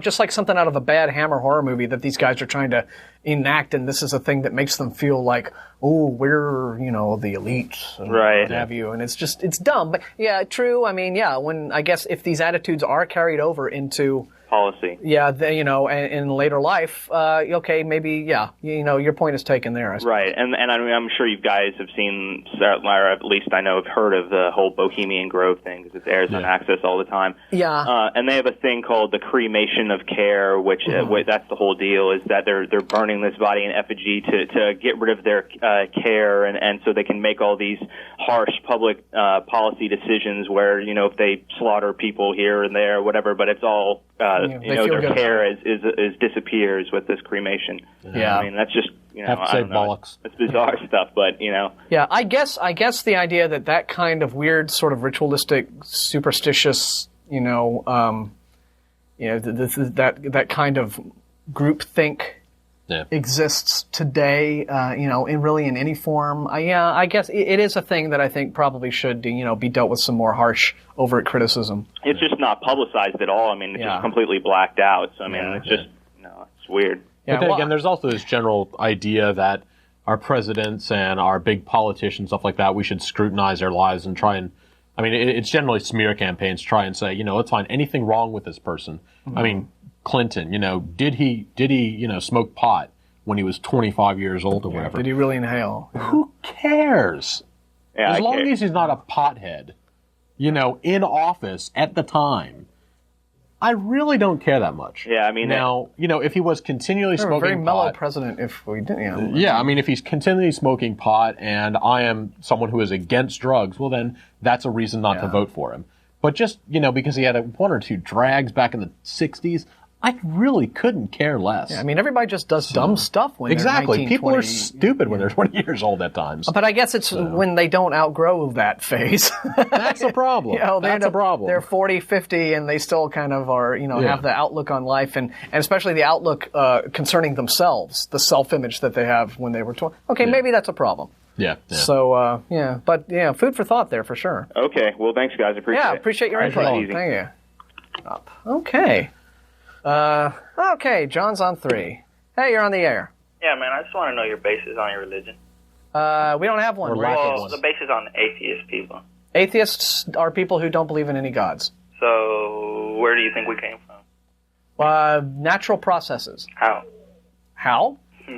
Just like something out of a bad Hammer horror movie that these guys are trying to enact, and this is a thing that makes them feel like, oh, we're, the elite, and what have you. And it's dumb. But yeah, true. I mean, I guess if these attitudes are carried over into policy. Yeah, in later life, okay, maybe, your point is taken there. I suppose. Right, and I'm sure you guys have seen, or at least I know have heard of the whole Bohemian Grove thing, because it airs on Access all the time. Yeah. And they have a thing called the cremation of care, which that's the whole deal, is that they're burning this body in effigy to get rid of their care, and so they can make all these harsh public policy decisions where, if they slaughter people here and there, whatever, but it's all their care is disappears with this cremation. Yeah, I mean that's just have to say bollocks. It's bizarre stuff, but Yeah, I guess the idea that kind of weird sort of ritualistic, superstitious, that kind of groupthink exists today, in any form. I guess it is a thing that I think probably should, be dealt with some more harsh, overt criticism. It's just not publicized at all. I mean, it's just completely blacked out. So, I mean, it's just, it's weird. Yeah, but then again, there's also this general idea that our presidents and our big politicians, stuff like that, we should scrutinize their lives and try and, it's generally smear campaigns try and say, let's find anything wrong with this person. Mm-hmm. I mean, Clinton, did he smoke pot when he was 25 years old or whatever? Did he really inhale? Who cares? Yeah, as long as he's not a pothead, in office at the time, I really don't care that much. Yeah, I mean... Now, if he was continually smoking pot... a very mellow president if we didn't, Yeah, I mean, if he's continually smoking pot and I am someone who is against drugs, well then, that's a reason not to vote for him. But just, because he had one or two drags back in the 60s, I really couldn't care less. Yeah, I mean, everybody just does dumb stuff when they're 19, People 20, are stupid when they're 20 years old at times. But I guess it's when they don't outgrow that phase. That's a problem. That's a problem. They're 40, 50, and they still kind of are, have the outlook on life, and especially the outlook concerning themselves, the self-image that they have when they were 20. Okay, maybe that's a problem. Yeah. So, but food for thought there for sure. Okay, well, thanks, guys. Appreciate your input. Thank you. Okay. Okay, John's on 3. Hey, you're on the air. Yeah, man, I just want to know your basis on your religion. We don't have one. Well, the basis on atheist people. Atheists are people who don't believe in any gods. So, where do you think we came from? Natural processes. How?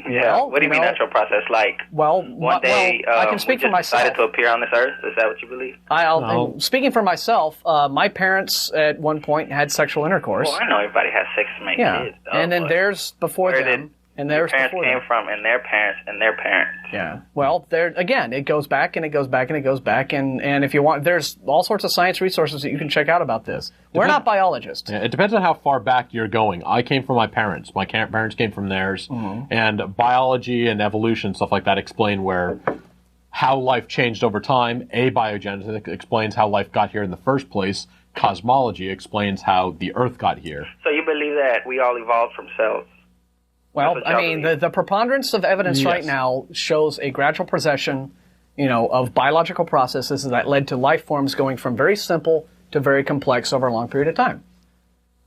Yeah. Well, what do you mean natural process? Like, one day I can speak for myself. Decided to appear on this earth? Is that what you believe? Speaking for myself, my parents at one point had sexual intercourse. Well, I know everybody has sex to make kids. And then there's before them. And their parents came from, and their parents, and their parents. Yeah. Well, again, it goes back, and it goes back, and it goes back, and if you want, there's all sorts of science resources that you can check out about this. We're not biologists. Yeah, it depends on how far back you're going. I came from my parents. My parents came from theirs. Mm-hmm. And biology and evolution, stuff like that, explain how life changed over time. Abiogenetics explains how life got here in the first place. Cosmology explains how the Earth got here. So you believe that we all evolved from cells? Well, I mean, the preponderance of evidence right now shows a gradual procession, of biological processes that led to life forms going from very simple to very complex over a long period of time.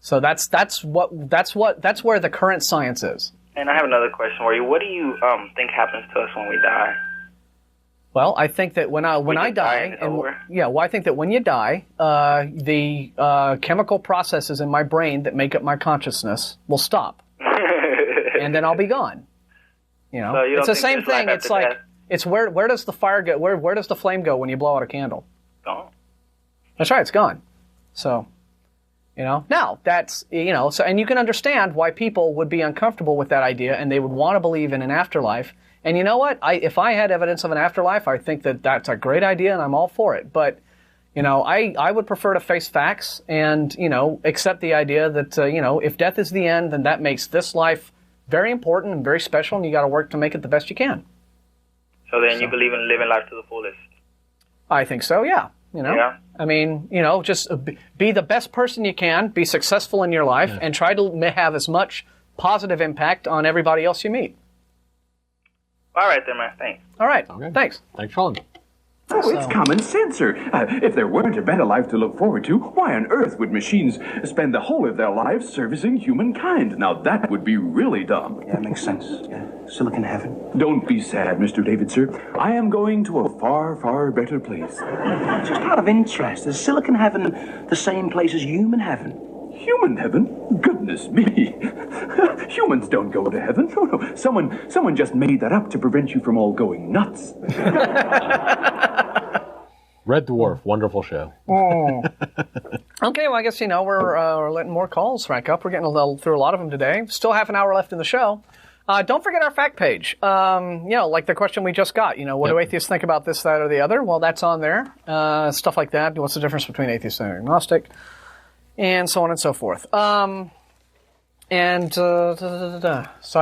So that's where the current science is. And I have another question for you. What do you think happens to us when we die? Well, I think that when I die, I think that when you die, the chemical processes in my brain that make up my consciousness will stop. And then I'll be gone. So it's the same thing. It's like death? It's where does the fire go? Where does the flame go when you blow out a candle? Gone. That's right. It's gone. So, now that's So, and you can understand why people would be uncomfortable with that idea, and they would want to believe in an afterlife. And you know what? If I had evidence of an afterlife, I think that that's a great idea, and I'm all for it. But I would prefer to face facts and, accept the idea that, if death is the end, then that makes this life very important and very special, and you got to work to make it the best you can. So then you believe in living life to the fullest? I think so, yeah. Yeah. I mean, just be the best person you can, be successful in your life, and try to have as much positive impact on everybody else you meet. All right then, man. Thanks. All right. Okay. Thanks. Thanks, Colin. Oh, it's common sense, sir. If there weren't a better life to look forward to, why on earth would machines spend the whole of their lives servicing humankind? Now, that would be really dumb. Yeah, makes sense. Yeah. Silicon heaven. Don't be sad, Mr. David, sir. I am going to a far, far better place. Just out of interest, is Silicon heaven the same place as human heaven? Human heaven? Goodness me. Humans don't go to heaven. No. Someone just made that up to prevent you from all going nuts. Red Dwarf, wonderful show. Okay, well, I guess, we're letting more calls rack up. We're getting through a lot of them today. Still half an hour left in the show. Don't forget our fact page. Like the question we just got. What do atheists think about this, that, or the other? Well, that's on there. Stuff like that. What's the difference between atheist and agnostic? And so on and so forth. So I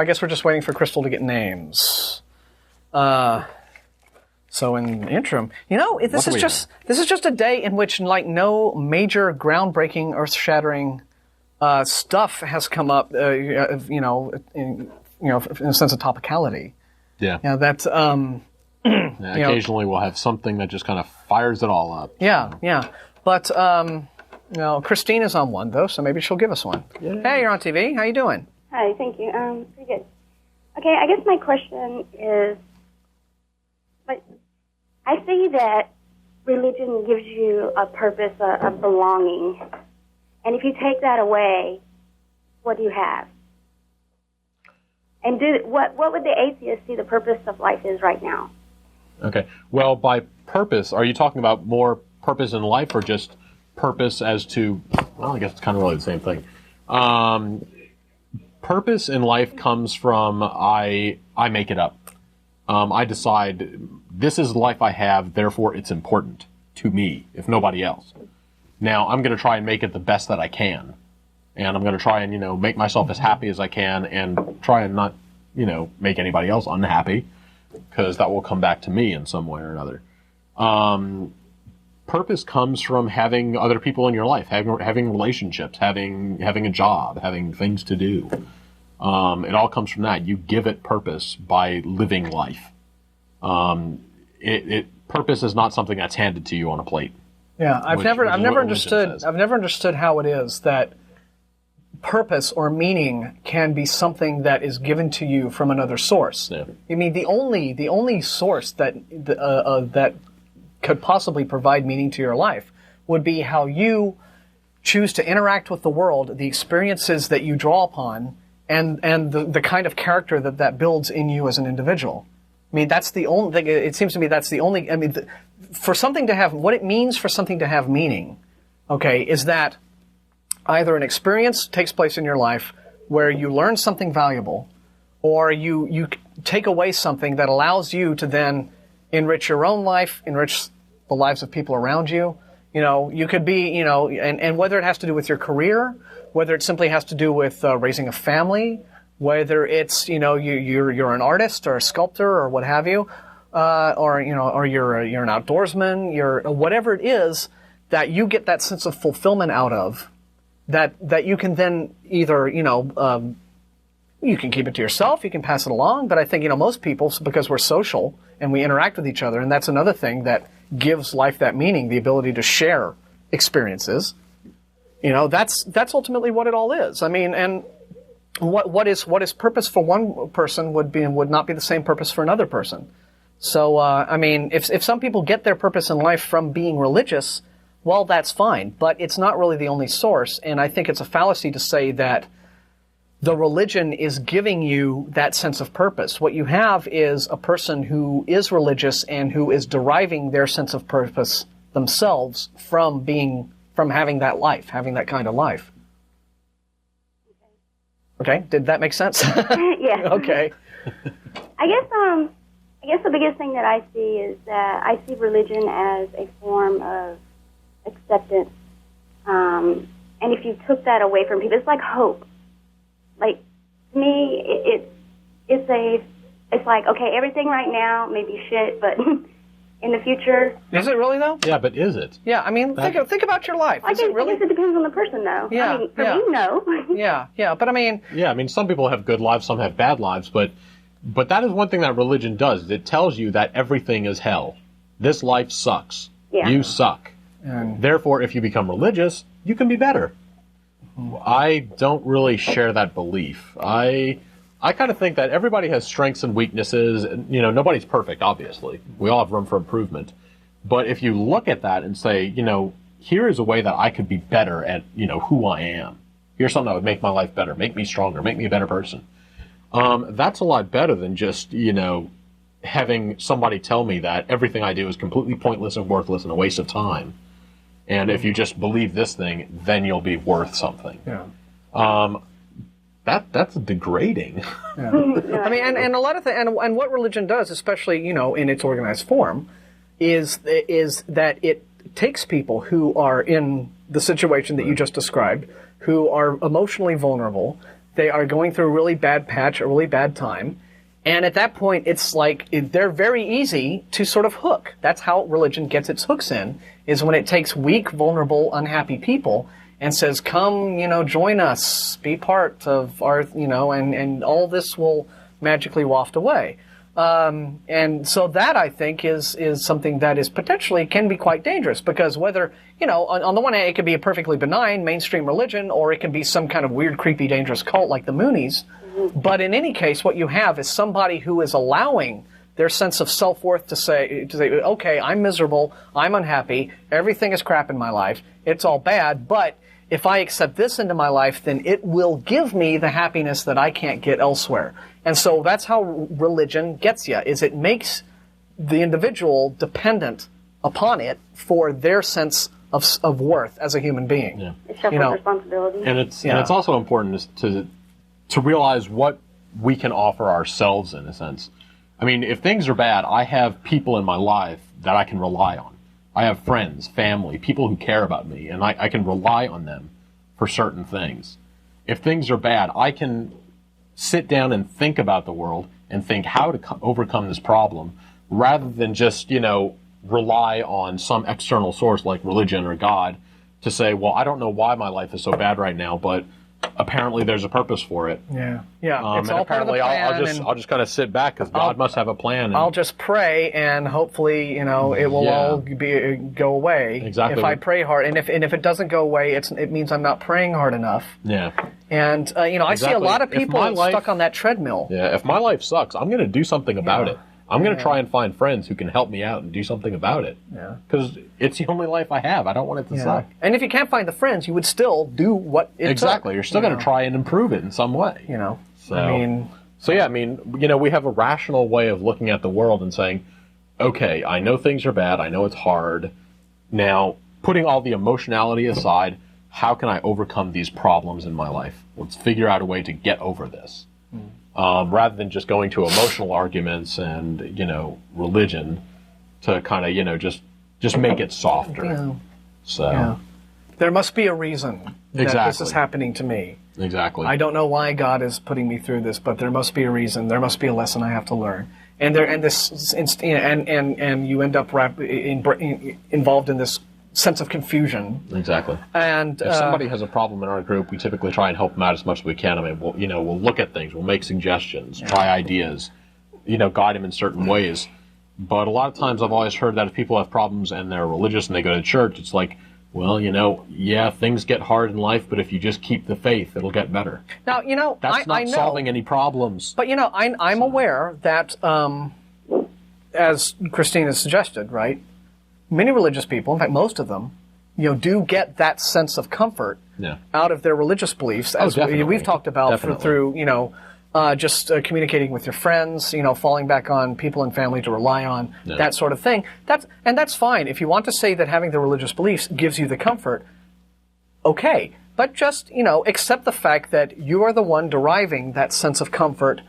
guess we're just waiting for Crystal to get names. So in the interim, this is just a day in which no major groundbreaking, earth-shattering stuff has come up. In a sense of topicality. Yeah. That's occasionally we'll have something that just kind of fires it all up. Yeah. But Christine is on one though, so maybe she'll give us one. Yeah. Hey, you're on TV. How you doing? Hi, thank you. Pretty good. Okay, I guess my question is, I see that religion gives you a purpose, a belonging, and if you take that away, what do you have? And what would the atheist see the purpose of life is right now? Okay. Well, by purpose, are you talking about more purpose in life or just purpose as to, well, I guess it's kind of really the same thing. Purpose in life comes from I make it up. I decide this is the life I have, therefore it's important to me, if nobody else. Now, I'm going to try and make it the best that I can. And I'm going to try and, make myself as happy as I can and try and not, make anybody else unhappy, because that will come back to me in some way or another. Purpose comes from having other people in your life, having relationships, having a job, having things to do. It all comes from that. You give it purpose by living life. Purpose is not something that's handed to you on a plate. Yeah, I've never understood how it is that purpose or meaning can be something that is given to you from another source. Yeah. I mean, the only source that could possibly provide meaning to your life would be how you choose to interact with the world, the experiences that you draw upon, and the kind of character that builds in you as an individual. I mean, that's the only thing. It seems to me that's the only. I mean, for something to have what it means for something to have meaning, okay, is that either an experience takes place in your life where you learn something valuable, or you take away something that allows you to then enrich your own life, enrich the lives of people around you. You could be, and whether it has to do with your career, whether it simply has to do with raising a family, whether it's, you're an artist or a sculptor or what have you, or you're an outdoorsman, you're whatever it is that you get that sense of fulfillment out of, that you can then either, you can keep it to yourself, you can pass it along, but I think, most people, because we're social and we interact with each other, and that's another thing that gives life that meaning, the ability to share experiences, that's ultimately what it all is. I mean, and what is purpose for one person would not be the same purpose for another person. So, I mean, if some people get their purpose in life from being religious, well, that's fine, but it's not really the only source, and I think it's a fallacy to say that the religion is giving you that sense of purpose. What you have is a person who is religious and who is deriving their sense of purpose themselves from having that life, having that kind of life. Okay, did that make sense? Yeah. Okay. I guess the biggest thing that I see is that I see religion as a form of acceptance. And if you took that away from people, it's like hope. Like, to me, it's like, okay, everything right now may be shit, but in the future... Is it really, though? Yeah, but is it? Yeah, I mean, think about your life. I guess it depends on the person, though. Yeah, I mean, for me, no. Yeah, but I mean... Yeah, I mean, some people have good lives, some have bad lives, but that is one thing that religion does. It tells you that everything is hell. This life sucks. Yeah. You suck. And therefore, if you become religious, you can be better. I don't really share that belief. I kind of think that everybody has strengths and weaknesses. You know, nobody's perfect, obviously. We all have room for improvement. But if you look at that and say, you know, here is a way that I could be better at, you know, who I am. Here's something that would make my life better, make me stronger, make me a better person. That's a lot better than just, you know, having somebody tell me that everything I do is completely pointless and worthless and a waste of time. And if you just believe this thing, then you'll be worth something. Yeah. That's degrading. Yeah. I mean, and a lot of and what religion does, especially, you know, in its organized form, is that it takes people who are in the situation that you just described, who are emotionally vulnerable, they are going through a really bad patch, a really bad time, and at that point, it's like they're very easy to sort of hook. That's how religion gets its hooks in, is when it takes weak, vulnerable, unhappy people and says, come, you know, join us, be part of our, you know, and all this will magically waft away. And so that, I think, is something that is potentially can be quite dangerous, because whether, you know, on the one hand, it could be a perfectly benign mainstream religion, or it can be some kind of weird, creepy, dangerous cult like the Moonies. But in any case, what you have is somebody who is allowing their sense of self-worth to say, okay, I'm miserable, I'm unhappy, everything is crap in my life, it's all bad, but if I accept this into my life, then it will give me the happiness that I can't get elsewhere. And so that's how religion gets you, is it makes the individual dependent upon it for their sense of worth as a human being. Yeah. It shuffles responsibility. And it's also important to realize what we can offer ourselves, in a sense. I mean, if things are bad, I have people in my life that I can rely on. I have friends, family, people who care about me, and I can rely on them for certain things. If things are bad, I can sit down and think about the world and think how to overcome this problem, rather than just, you know, rely on some external source like religion or God to say, well, I don't know why my life is so bad right now, but apparently there's a purpose for it. Yeah. It's all part of the plan. I'll just kind of sit back, because God must have a plan. And I'll just pray, and hopefully, you know, it will all go away. Exactly. If I pray hard, and if it doesn't go away, it means I'm not praying hard enough. Yeah. And you know, I see a lot of people stuck on that treadmill. Yeah. If my life sucks, I'm going to do something about it. I'm going to try and find friends who can help me out and do something about it. Yeah. Because it's the only life I have. I don't want it to suck. And if you can't find the friends, you would still do what it Exactly. took, You're still going to try and improve it in some way. You know. So, I mean, you know, we have a rational way of looking at the world and saying, okay, I know things are bad. I know it's hard. Now, putting all the emotionality aside, how can I overcome these problems in my life? Let's figure out a way to get over this. Rather than just going to emotional arguments and, you know, religion to kind of, you know, just make it softer. Yeah. So there must be a reason that this is happening to me. Exactly. I don't know why God is putting me through this, but there must be a reason. There must be a lesson I have to learn. And you end up involved in this sense of confusion. Exactly. And if somebody has a problem in our group, we typically try and help them out as much as we can. I mean, we'll look at things, we'll make suggestions, try ideas, you know, guide them in certain ways. But a lot of times I've always heard that if people have problems and they're religious and they go to church, it's like, well, you know, things get hard in life, but if you just keep the faith, it'll get better. Now, you know, that's not solving any problems. But, you know, I'm aware that, as Christine has suggested, right, many religious people, in fact, most of them, you know, do get that sense of comfort out of their religious beliefs, as we've talked about through, you know, just communicating with your friends, you know, falling back on people and family to rely on, that sort of thing. That's fine. If you want to say that having the religious beliefs gives you the comfort, okay. But just, you know, accept the fact that you are the one deriving that sense of comfort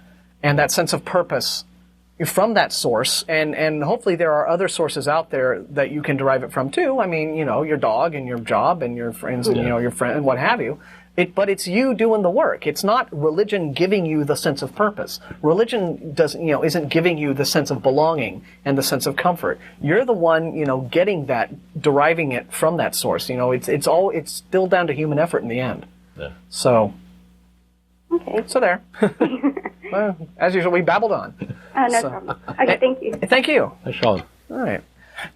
and that sense of purpose from that source, and hopefully there are other sources out there that you can derive it from too. I mean, your dog and your job and your friends and your friend and what have you. But it's you doing the work. It's not religion giving you the sense of purpose. Religion isn't giving you the sense of belonging and the sense of comfort. You're the one, getting that, deriving it from that source. It's still down to human effort in the end. Yeah. So. Okay. So there. Well, as usual, we babbled on. No problem. Okay, thank you. Thank you. Hi, Sean. All right.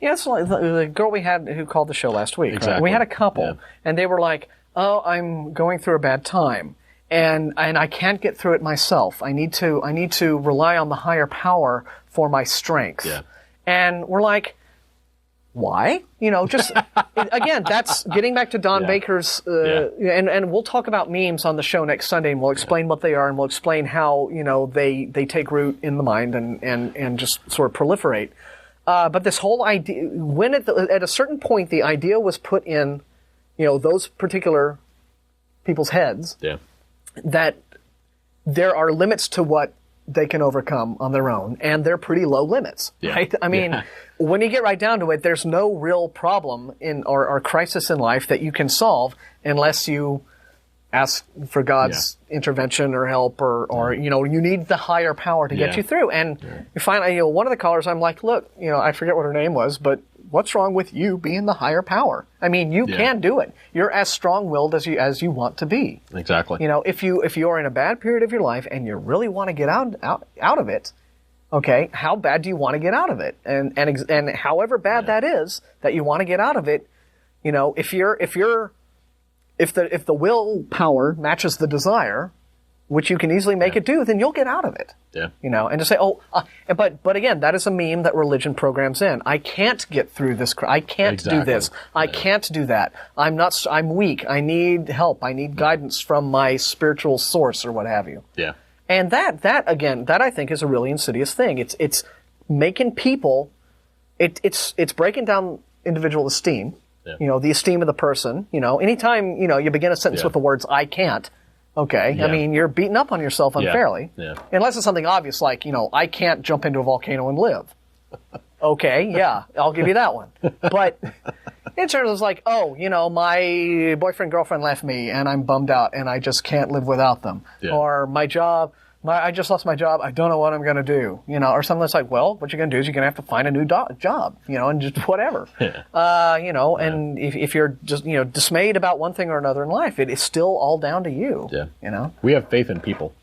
Yeah, it's like the girl we had who called the show last week. Exactly. Right? We had a couple, and they were like, "Oh, I'm going through a bad time, and I can't get through it myself. I need to rely on the higher power for my strength." Yeah. And we're like, why? Just again, that's getting back to Don Baker's, and we'll talk about memes on the show next Sunday, and we'll explain what they are, and we'll explain how they take root in the mind and just sort of proliferate. But this whole idea, when at a certain point the idea was put in, those particular people's heads, that there are limits to what they can overcome on their own, and they're pretty low limits, right? I mean, when you get right down to it, there's no real problem or crisis in life that you can solve unless you ask for God's intervention or help, or you need the higher power to get you through. And finally, one of the callers, I'm like, look, I forget what her name was, but what's wrong with you being the higher power? I mean, you can do it. You're as strong-willed as you want to be. Exactly. If you are in a bad period of your life and you really want to get out of it, okay, how bad do you want to get out of it? And however bad that is that you want to get out of it, if the willpower matches the desire, which you can easily make it do, then you'll get out of it. Yeah. And to say, but again, that is a meme that religion programs in. I can't get through this. I can't do this. I can't do that. I'm weak. I need help. I need guidance from my spiritual source or what have you. Yeah. And that I think is a really insidious thing. It's making people, it's breaking down individual esteem. Yeah. The esteem of the person. Anytime, you begin a sentence with the words, I can't. Okay. Yeah. I mean, you're beating up on yourself unfairly. Yeah. Unless it's something obvious like, I can't jump into a volcano and live. Okay. Yeah. I'll give you that one. But in terms of like, my boyfriend, girlfriend left me and I'm bummed out and I just can't live without them. Yeah. Or my job, I just lost my job. I don't know what I'm going to do. Or something that's like, well, what you're going to do is you're going to have to find a new job, and just whatever. Yeah. And if you're just, dismayed about one thing or another in life, it is still all down to you. Yeah. We have faith in people.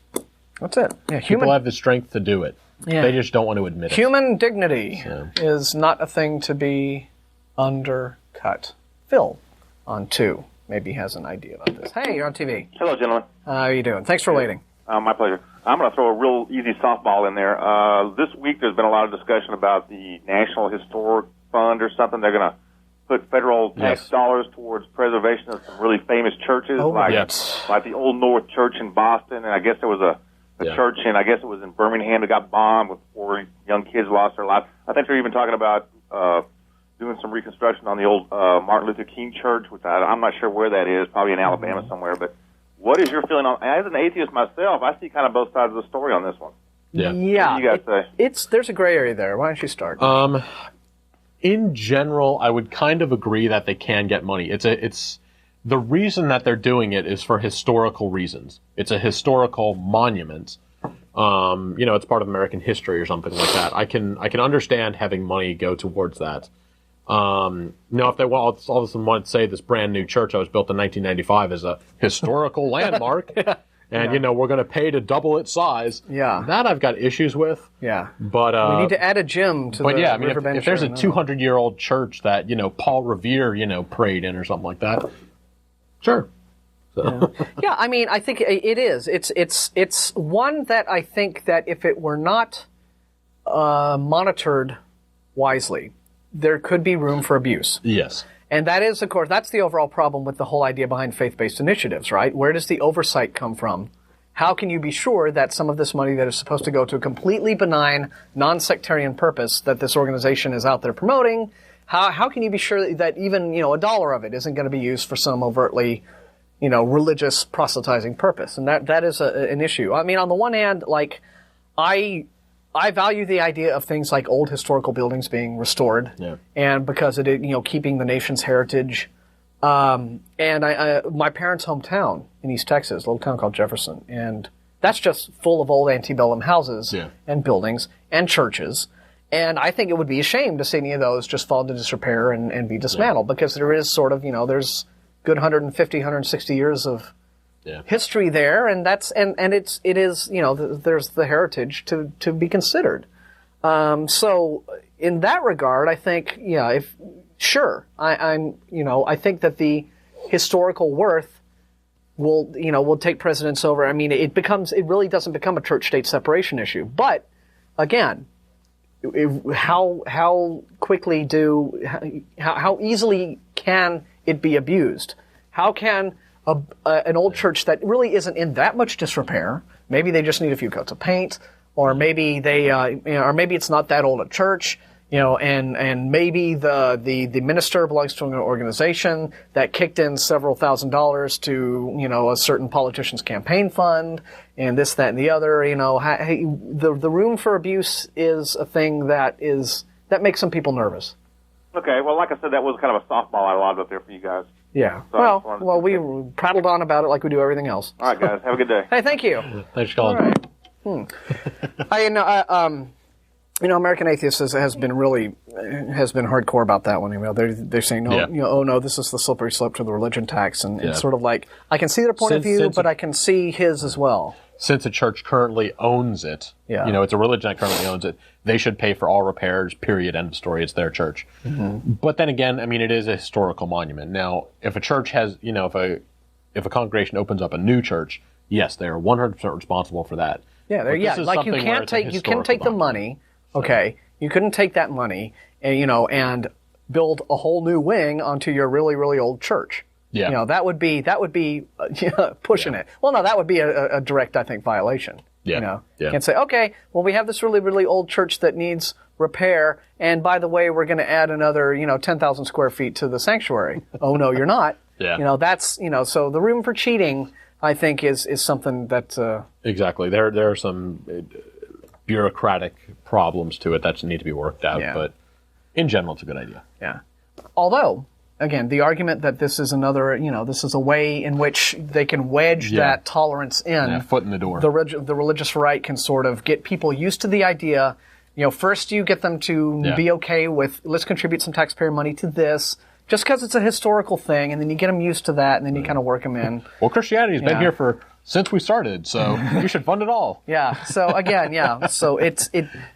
That's it. Yeah. People have the strength to do it. Yeah. They just don't want to admit it. Human dignity is not a thing to be undercut. Phil on 2 maybe has an idea about this. Hey, you're on TV. Hello, gentlemen. How are you doing? Thanks for waiting. My pleasure. I'm going to throw a real easy softball in there. This week there's been a lot of discussion about the National Historic Fund or something. They're going to put federal tax dollars towards preservation of some really famous churches, like the Old North Church in Boston, and I guess there was a church I guess it was in Birmingham that got bombed with 4 young kids lost their lives. I think they're even talking about doing some reconstruction on the old Martin Luther King Church, which I'm not sure where that is, probably in Alabama somewhere, but what is your feeling on? As an atheist myself, I see kind of both sides of the story on this one. Yeah. What do you guys say? There's a gray area there. Why don't you start? In general, I would kind of agree that they can get money. It's the reason that they're doing it is for historical reasons. It's a historical monument. It's part of American history or something like that. I can understand having money go towards that. If they all of a sudden want to say this brand new church that was built in 1995 is a historical landmark, and we're going to pay to double its size. Yeah, that I've got issues with. Yeah, but we need to add a gym to the Riverbend. If there's a 200-year-old church that Paul Revere prayed in or something like that, sure. So. Yeah, I mean, I think it is. It's one that I think that if it were not monitored wisely, there could be room for abuse. Yes. And that is, of course, that's the overall problem with the whole idea behind faith-based initiatives, right? Where does the oversight come from? How can you be sure that some of this money that is supposed to go to a completely benign, non-sectarian purpose that this organization is out there promoting, how can you be sure that even, $1 of it isn't going to be used for some overtly, religious proselytizing purpose? And that is an issue. I mean, on the one hand, like, I I value the idea of things like old historical buildings being restored, and because it, keeping the nation's heritage. And my parents' hometown in East Texas, a little town called Jefferson, and that's just full of old antebellum houses and buildings and churches. And I think it would be a shame to see any of those just fall into disrepair and be dismantled, because there is sort of, there's good 150, 160 years of history there, and it is there's the heritage to be considered. So in that regard, I think I think that the historical worth will take precedence over. I mean, it really doesn't become a church-state separation issue. But again, how quickly how easily can it be abused? How can an old church that really isn't in that much disrepair, maybe they just need a few coats of paint, or maybe or maybe it's not that old a church, and maybe the minister belongs to an organization that kicked in several $1,000s to, a certain politician's campaign fund, and this, that, and the other. The room for abuse is a thing that makes some people nervous. Okay, well, like I said, that was kind of a softball I lobbed up there for you guys. Yeah. So well, we prattled on about it like we do everything else. All right, guys. Have a good day. Hey, thank you. Thanks for calling. All right. American Atheists has been hardcore about that one. They're saying, no, this is the slippery slope to the religion tax, and it's sort of like, I can see their point of view, but I can see his as well. Since a church currently owns it, it's a religion that currently owns it, they should pay for all repairs, period, end of story. It's their church. Mm-hmm. But then again, I mean, it is a historical monument. Now, if a church has, if a congregation opens up a new church, yes, they are 100% responsible for that. Yeah, like you can't take the money. Okay, you couldn't take that money and build a whole new wing onto your really, really old church. Yeah. That would be pushing it. Well, no, that would be a direct, I think, violation. Yeah. You can't say, okay, well, we have this really, really old church that needs repair, and by the way, we're going to add another, 10,000 square feet to the sanctuary. Oh, no, you're not. Yeah. That's, so the room for cheating, I think, is something that... Exactly. There are some bureaucratic problems to it that need to be worked out, but in general, it's a good idea. Yeah. Although... Again, the argument that this is this is a way in which they can wedge that tolerance in. Yeah, foot in the door. The religious right can sort of get people used to the idea. First you get them to be okay with, let's contribute some taxpayer money to this, just because it's a historical thing, and then you get them used to that, and then you kind of work them in. Well, Christianity's been here since we started, so you should fund it all. Yeah. So again, So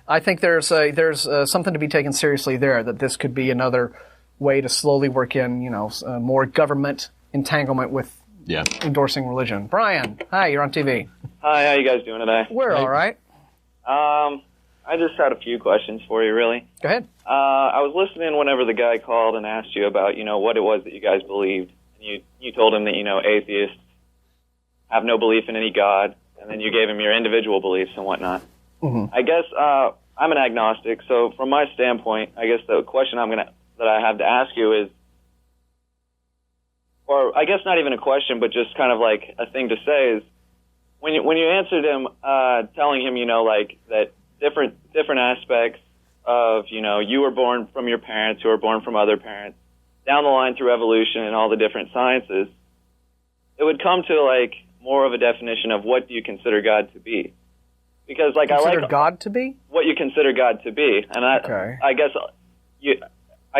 I think there's something to be taken seriously there, that this could be another way to slowly work in, more government entanglement with endorsing religion. Brian, hi, you're on TV. Hi, how you guys doing today? We're all right. I just had a few questions for you, really. Go ahead. I was listening whenever the guy called and asked you about, what it was that you guys believed. And you told him that, atheists have no belief in any God, and then you gave him your individual beliefs and whatnot. Mm-hmm. I guess I'm an agnostic, so from my standpoint, I guess the question that I have to ask you is, or I guess not even a question, but just kind of like a thing to say is, when you answered him, telling him, that different aspects of, you were born from your parents who were born from other parents, down the line through evolution and all the different sciences, it would come to more of a definition of what do you consider God to be? Because God to be? What you consider God to be, and I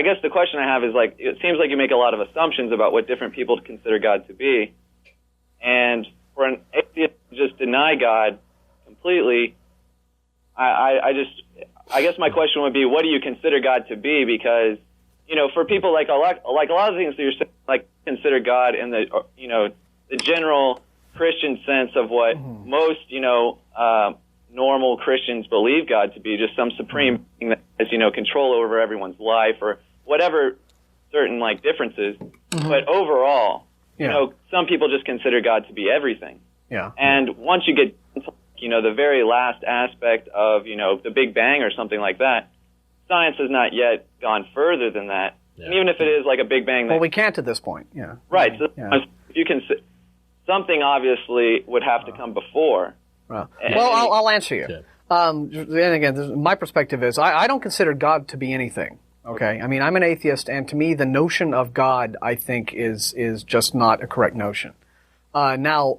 guess the question I have is, it seems like you make a lot of assumptions about what different people consider God to be. And for an atheist to just deny God completely, I guess my question would be, what do you consider God to be? Because, for people like a lot of things that you're saying, consider God in the general Christian sense of what most, normal Christians believe God to be, just some supreme being that has, control over everyone's life or whatever certain differences. Mm-hmm. But overall, some people just consider God to be everything. Yeah. And once you get into, the very last aspect of, the Big Bang or something like that, science has not yet gone further than that. Yeah. And even if it is like a Big Bang. Well, we can't at this point. Yeah. Right. So if you can, something obviously would have to come before. Well, I'll answer you. And again, my perspective is I don't consider God to be anything. Okay, I mean, I'm an atheist, and to me, the notion of God, I think, is just not a correct notion. Now,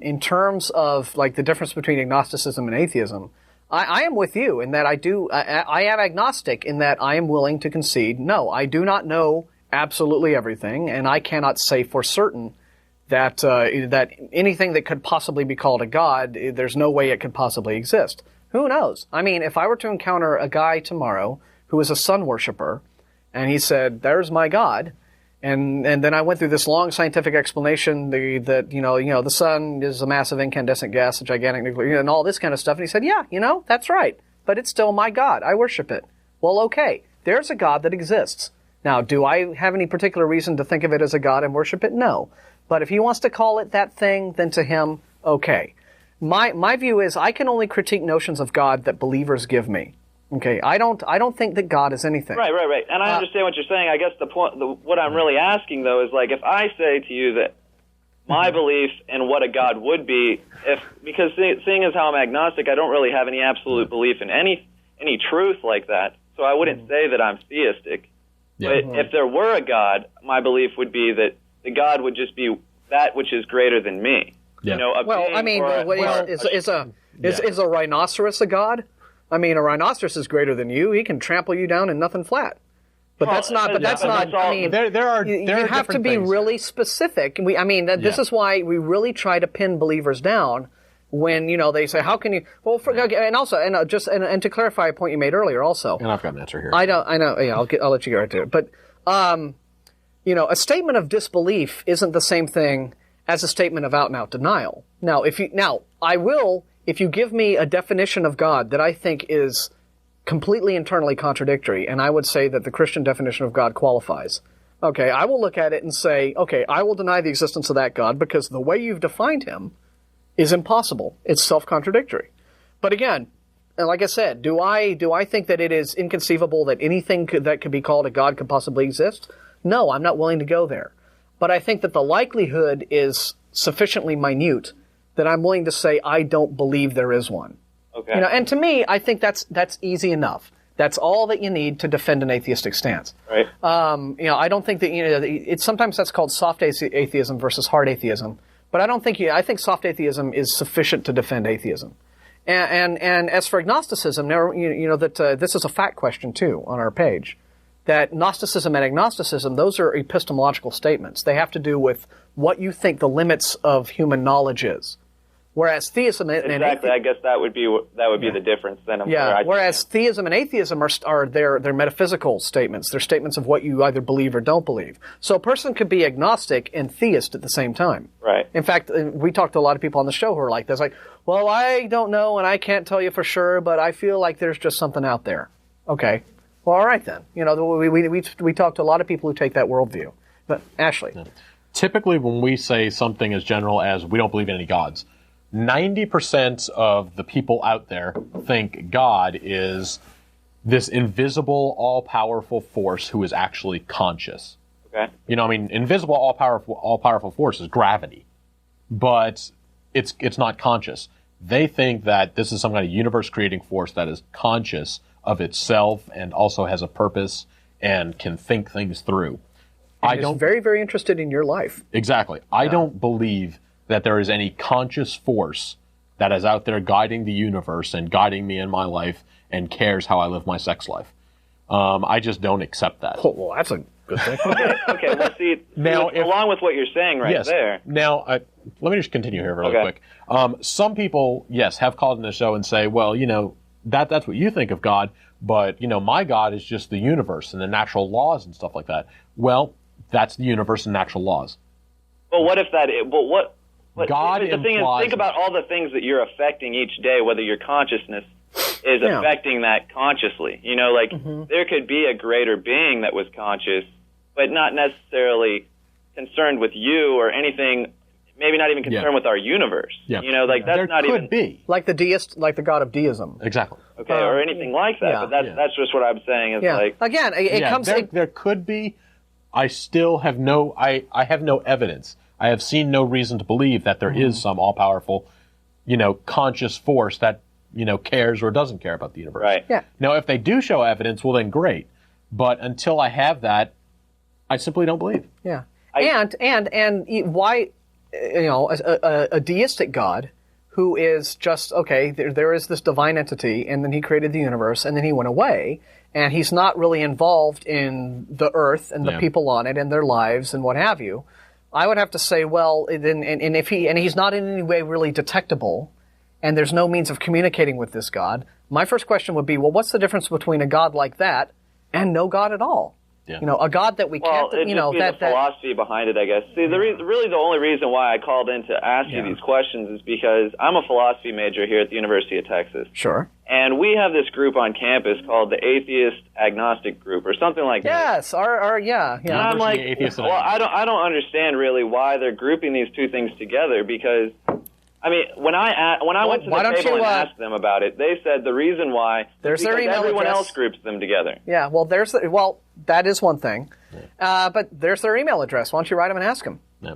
in terms of like the difference between agnosticism and atheism, I am with you in that I am agnostic in that I am willing to concede, no, I do not know absolutely everything, and I cannot say for certain that that anything that could possibly be called a God, there's no way it could possibly exist. Who knows? I mean, if I were to encounter a guy tomorrow who is a sun worshiper, and he said, "There's my God," and then I went through this long scientific explanation that the sun is a massive incandescent gas, a gigantic nuclear, and all this kind of stuff, and he said, "Yeah, that's right, but it's still my God. I worship it." Well, okay, there's a God that exists. Now, do I have any particular reason to think of it as a God and worship it? No, but if he wants to call it that thing, then to him, okay. My view is I can only critique notions of God that believers give me. Okay, I don't think that God is anything. Right. And I understand what you're saying. I guess what I'm really asking, though, is like if I say to you that my belief in what a God would be, because seeing as how I'm agnostic, I don't really have any absolute belief in any truth like that, so I wouldn't say that I'm theistic. Yeah. But if there were a God, my belief would be that the God would just be that which is greater than me. Yeah. Is a rhinoceros a God? I mean, a rhinoceros is greater than you. He can trample you down in nothing flat. But that's not. I mean, you have to be really specific. This is why we really try to pin believers down when they say, "How can you?" Well, and to clarify a point you made earlier, also. And I've got an answer here. I know. Yeah, I'll let you get right to it. But a statement of disbelief isn't the same thing as a statement of out-and-out denial. Now, if you give me a definition of God that I think is completely internally contradictory, and I would say that the Christian definition of God qualifies, okay, I will look at it and say, okay, I will deny the existence of that God because the way you've defined him is impossible. It's self-contradictory. But again, like I said, do I think that it is inconceivable that anything that could be called a God could possibly exist? No, I'm not willing to go there. But I think that the likelihood is sufficiently minute that I'm willing to say I don't believe there is one. Okay. And to me, I think that's easy enough. That's all that you need to defend an atheistic stance. Right. I don't think that sometimes that's called soft atheism versus hard atheism. But I think soft atheism is sufficient to defend atheism. And as for agnosticism, now this is a fact question too on our page. That Gnosticism and agnosticism, those are epistemological statements. They have to do with what you think the limits of human knowledge is. Whereas theism and I guess that would be the difference then. Whereas theism and atheism are they're metaphysical statements. They're statements of what you either believe or don't believe. So a person could be agnostic and theist at the same time. Right. In fact, we talked to a lot of people on the show who are like this, like, well, I don't know and I can't tell you for sure, but I feel like there's just something out there. Okay. Well, all right then. We talked to a lot of people who take that worldview. But Ashley. Typically when we say something as general as we don't believe in any gods, 90% of the people out there think God is this invisible, all-powerful force who is actually conscious. Okay. Invisible, all-powerful force is gravity, but it's not conscious. They think that this is some kind of universe-creating force that is conscious of itself and also has a purpose and can think things through. I'm very, very interested in your life. Exactly. I don't believe that there is any conscious force that is out there guiding the universe and guiding me in my life and cares how I live my sex life. I just don't accept that. Oh, well, that's a good thing. Okay, well, see, along with what you're saying there. Now, let me just continue here really quick. Some people, have called in the show and say, well, that's what you think of God, but, my God is just the universe and the natural laws and stuff like that. Well, that's the universe and natural laws. Well, what if that is, God the thing is, think about all the things that you're affecting each day, whether your consciousness is affecting that consciously. There could be a greater being that was conscious, but not necessarily concerned with you or anything, maybe not even concerned with our universe. Yeah. That's there not could even... be. Like the deist, like the God of deism. Exactly. Okay, or anything like that, but that's just what I'm saying is Again, it comes... There could be. I still have I have no evidence. I have seen no reason to believe that there is some all-powerful, conscious force that cares or doesn't care about the universe. Right. Yeah. Now, if they do show evidence, well, then great. But until I have that, I simply don't believe. Yeah. And why, a deistic God who is just, okay, there is this divine entity, and then he created the universe, and then he went away, and he's not really involved in the earth and the people on it and their lives and what have you. I would have to say, well, then, and if he's not in any way really detectable, and there's no means of communicating with this God, my first question would be, well, what's the difference between a God like that and no God at all? Yeah. A God that we can't, the philosophy behind it, I guess. See, really the only reason why I called in to ask you these questions is because I'm a philosophy major here at the University of Texas. Sure. And we have this group on campus called the Atheist Agnostic Group, or something like that. Yes, yeah. And I'm like, well, I don't understand really why they're grouping these two things together, because when I went to the table and asked them about it, they said the reason why is because everyone else groups them together. Yeah, well, that is one thing. But there's their email address. Why don't you write them and ask them? Yeah.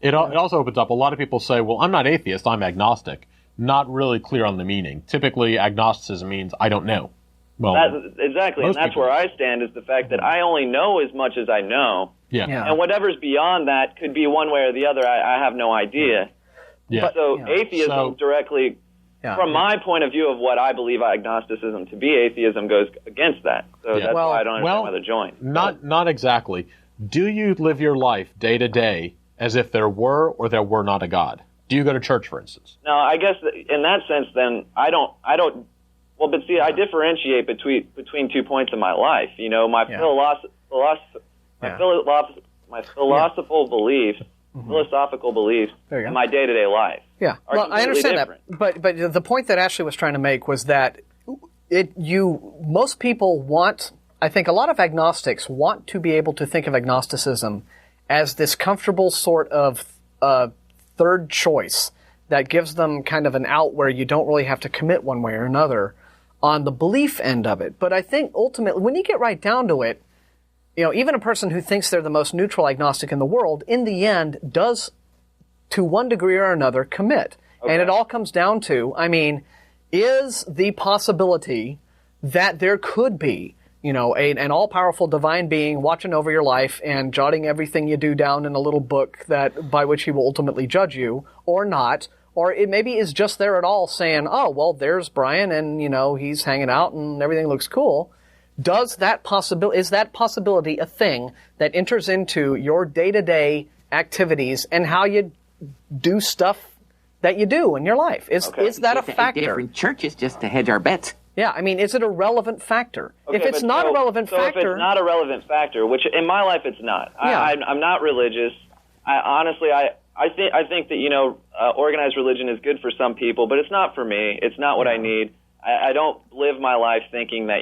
It also opens up, a lot of people say, well, I'm not atheist, I'm agnostic. Not really clear on the meaning. Typically, agnosticism means I don't know. Well, exactly, and that's where I stand, is the fact that I only know as much as I know. Yeah. And whatever's beyond that could be one way or the other. I have no idea. Yeah. Atheism directly, from my point of view of what I believe agnosticism to be, atheism goes against that. So that's why I don't understand why they're joined. Not exactly. Do you live your life day to day as if there were or there were not a God? Do you go to church, for instance? No, I guess in that sense, then I don't. Well, but see, I differentiate between 2 points in my life. My philosophical beliefs. Philosophical beliefs in my day-to-day life. Yeah, well, I understand that, but the point that Ashley was trying to make was that most people want, I think a lot of agnostics want to be able to think of agnosticism as this comfortable sort of third choice that gives them kind of an out where you don't really have to commit one way or another on the belief end of it. But I think ultimately, when you get right down to it, even a person who thinks they're the most neutral agnostic in the world, in the end, does, to one degree or another, commit. Okay. And it all comes down to, is the possibility that there could be, an all-powerful divine being watching over your life and jotting everything you do down in a little book by which he will ultimately judge you, or not, or it maybe is just there at all saying, oh, well, there's Brian, and, he's hanging out and everything looks cool. Is that possibility a thing that enters into your day-to-day activities and how you do stuff that you do in your life? Is that a factor? Different churches just to hedge our bets. Yeah, is it a relevant factor? If it's not a relevant factor... if it's not a relevant factor, which in my life it's not. Yeah. I'm not religious. I think that, organized religion is good for some people, but it's not for me. It's not what I need. I don't live my life thinking that,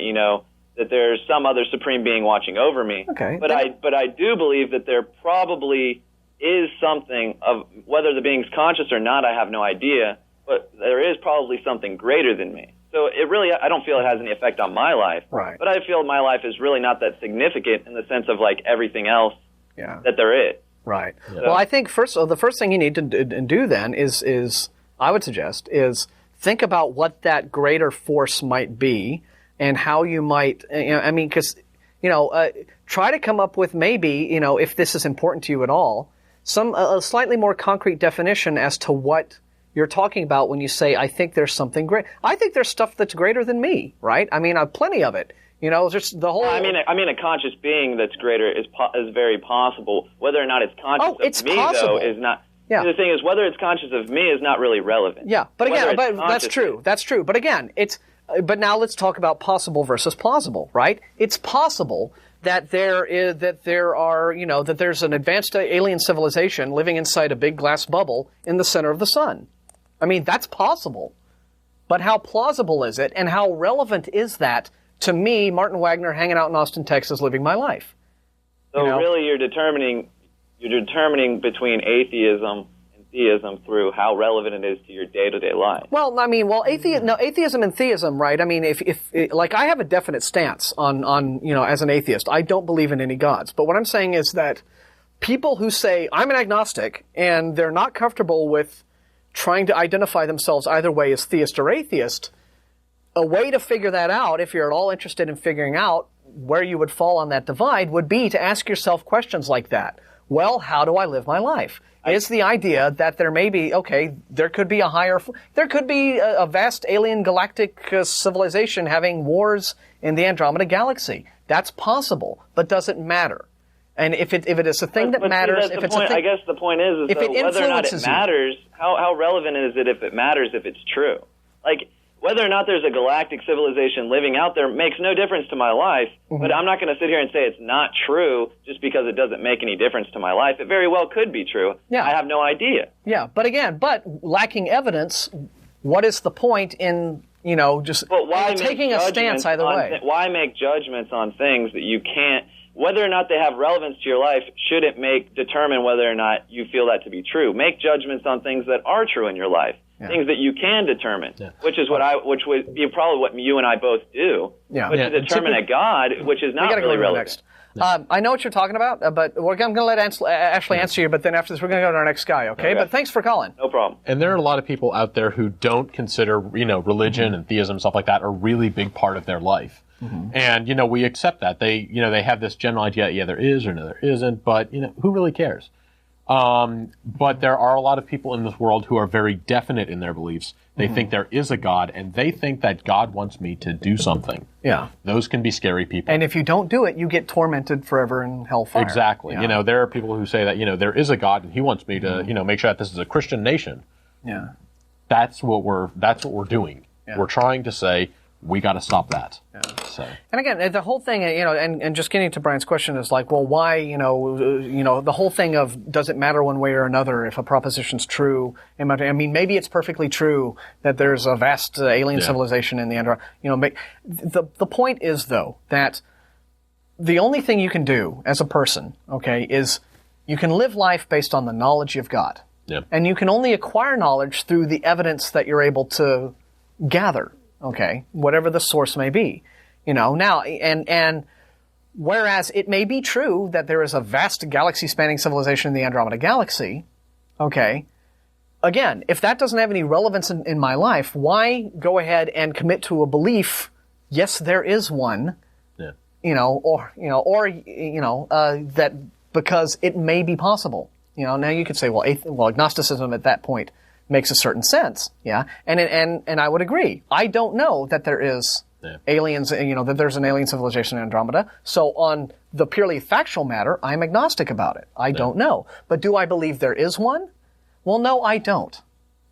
that there's some other supreme being watching over me. Okay. But I do believe that there probably is something of, whether the being's conscious or not, I have no idea, but there is probably something greater than me. So I don't feel it has any effect on my life. Right. But I feel my life is really not that significant in the sense of like everything else that there is. Right. Yeah. Well, I think the first thing you need to do then is I would suggest is think about what that greater force might be. And how you might, because, try to come up with maybe, if this is important to you at all, a slightly more concrete definition as to what you're talking about when you say, I think there's something great. I think there's stuff that's greater than me, right? Plenty of it. Just the whole. A conscious being that's greater is very possible. Whether or not it's conscious of me, possible. though, is not. Yeah. The thing is, whether it's conscious of me is not really relevant. Yeah, but again, that's true. That's true. But again, But now let's talk about possible versus plausible, right? It's possible that there's an advanced alien civilization living inside a big glass bubble in the center of the sun. That's possible. But how plausible is it, and how relevant is that to me, Martin Wagner, hanging out in Austin, Texas, living my life? So really, you're determining between atheism and theism through how relevant it is to your day-to-day life. Well, atheism and theism, right? If I have a definite stance on as an atheist, I don't believe in any gods. But what I'm saying is that people who say, I'm an agnostic, and they're not comfortable with trying to identify themselves either way as theist or atheist, a way to figure that out, if you're at all interested in figuring out where you would fall on that divide, would be to ask yourself questions like that. Well, how do I live my life? Is the idea that there may be, there could be a vast alien galactic civilization having wars in the Andromeda Galaxy. That's possible, but does it matter? And if it is a thing that matters, I guess the point is if though, it whether or not it influences matters, how relevant is it if it matters if it's true? Like, whether or not there's a galactic civilization living out there makes no difference to my life, but I'm not going to sit here and say it's not true just because it doesn't make any difference to my life. It very well could be true. Yeah. I have no idea. Yeah, but lacking evidence, what is the point in, just taking a stance either way? Why make judgments on things that you can't, whether or not they have relevance to your life, should it determine whether or not you feel that to be true? Make judgments on things that are true in your life. Yeah. Things that you can determine, which would be probably what you and I both do, which is determine a God, which is not really relevant. I know what you're talking about, but I'm going to let Ashley answer you, but then after this we're going to go to our next guy, okay? But thanks for calling. No problem. And there are a lot of people out there who don't consider, religion and theism, stuff like that, a really big part of their life. And, we accept that. They have this general idea, there is or no, there isn't, but, who really cares? But there are a lot of people in this world who are very definite in their beliefs. They think there is a God, and they think that God wants me to do something. Yeah. Those can be scary people. And if you don't do it, you get tormented forever in hellfire. Exactly. Yeah. There are people who say that, there is a God, and he wants me to, make sure that this is a Christian nation. Yeah. That's what we're doing. Yeah. We're trying to say, we got to stop that. Yeah. So. And again, the whole thing, and just getting to Brian's question is like, well, why, the whole thing of does it matter one way or another if a proposition's true? I mean, maybe it's perfectly true that there's a vast alien civilization in the Andromeda. The point is though that the only thing you can do as a person, is you can live life based on the knowledge you've got, and you can only acquire knowledge through the evidence that you're able to gather. Whatever the source may be, now, and whereas it may be true that there is a vast galaxy-spanning civilization in the Andromeda Galaxy, again, if that doesn't have any relevance in my life, why go ahead and commit to a belief, yes, there is one, that because it may be possible. Now you could say, well, agnosticism at that point makes a certain sense, and I would agree. I don't know that there is aliens, that there's an alien civilization in Andromeda. So on the purely factual matter, I'm agnostic about it. I don't know. But do I believe there is one? Well, no, I don't.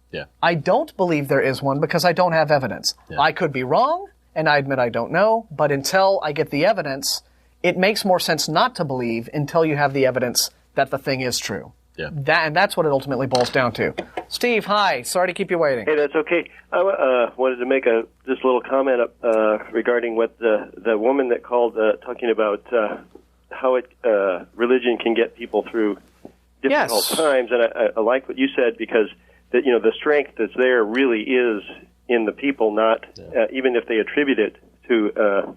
Yeah. I don't believe there is one because I don't have evidence. Yeah. I could be wrong, and I admit I don't know, but until I get the evidence, it makes more sense not to believe until you have the evidence that the thing is true. Yeah. And that's what it ultimately boils down to. Steve, hi. Sorry to keep you waiting. Hey, that's okay. I wanted to make just a little comment regarding what the woman that called talking about how religion can get people through difficult times. And I like what you said because the strength that's there really is in the people, not even if they attribute it to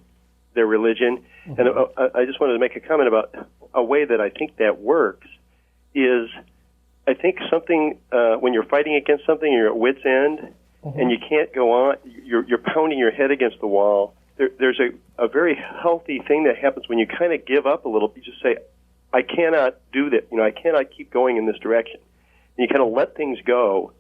their religion. Mm-hmm. And I just wanted to make a comment about a way that I think that works. Is I think something when you're fighting against something, you're at wit's end, and you can't go on. You're pounding your head against the wall. There's a very healthy thing that happens when you kind of give up a little. You just say, "I cannot do that. I cannot keep going in this direction." And you kind of let things go,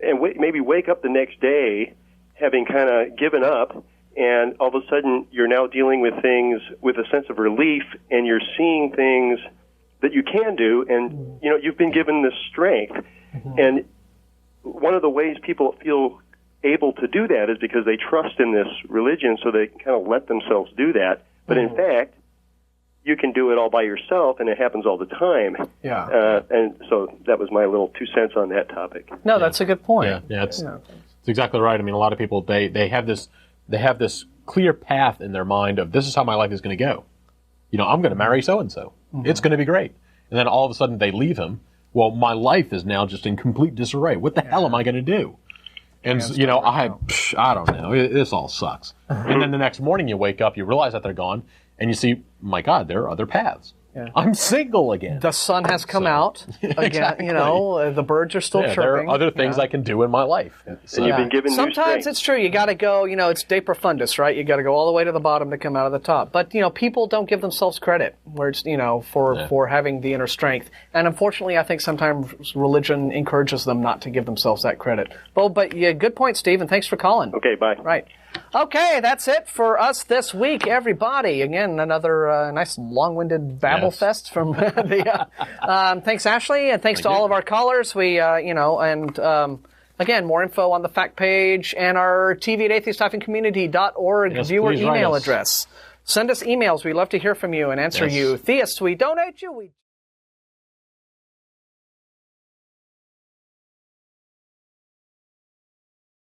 and maybe wake up the next day having kind of given up, and all of a sudden you're now dealing with things with a sense of relief, and you're seeing things that you can do, and you've been given this strength. And one of the ways people feel able to do that is because they trust in this religion, so they can kind of let themselves do that. But in fact, you can do it all by yourself, and it happens all the time. Yeah. And so that was my little 2 cents on that topic. No, that's a good point. Yeah, it's exactly right. I mean, a lot of people they have this clear path in their mind of this is how my life is going to go. I'm going to marry so and so. It's going to be great. And then all of a sudden they leave him. Well, my life is now just in complete disarray. What the hell am I going to do? And, I don't know. This all sucks. And then the next morning you wake up, you realize that they're gone, and you see, my God, there are other paths. I'm single again. The sun has come out again. Exactly. The birds are still chirping. There are other things I can do in my life. So. And you've been given Sometimes it's true. You got to go. It's de profundis, right? You got to go all the way to the bottom to come out of the top. But people don't give themselves credit, where it's for having the inner strength. And unfortunately, I think sometimes religion encourages them not to give themselves that credit. But yeah, good point, Steve, and thanks for calling. Okay, bye. Right. Okay, that's it for us this week, everybody. Again, another nice long-winded babble fest from the. Thanks, Ashley, and thanks to all of our callers. We, again, more info on the fact page and our tv@atheist-community.org viewer email address. Send us emails. We love to hear from you and answer you. Theists, we don't hate you. We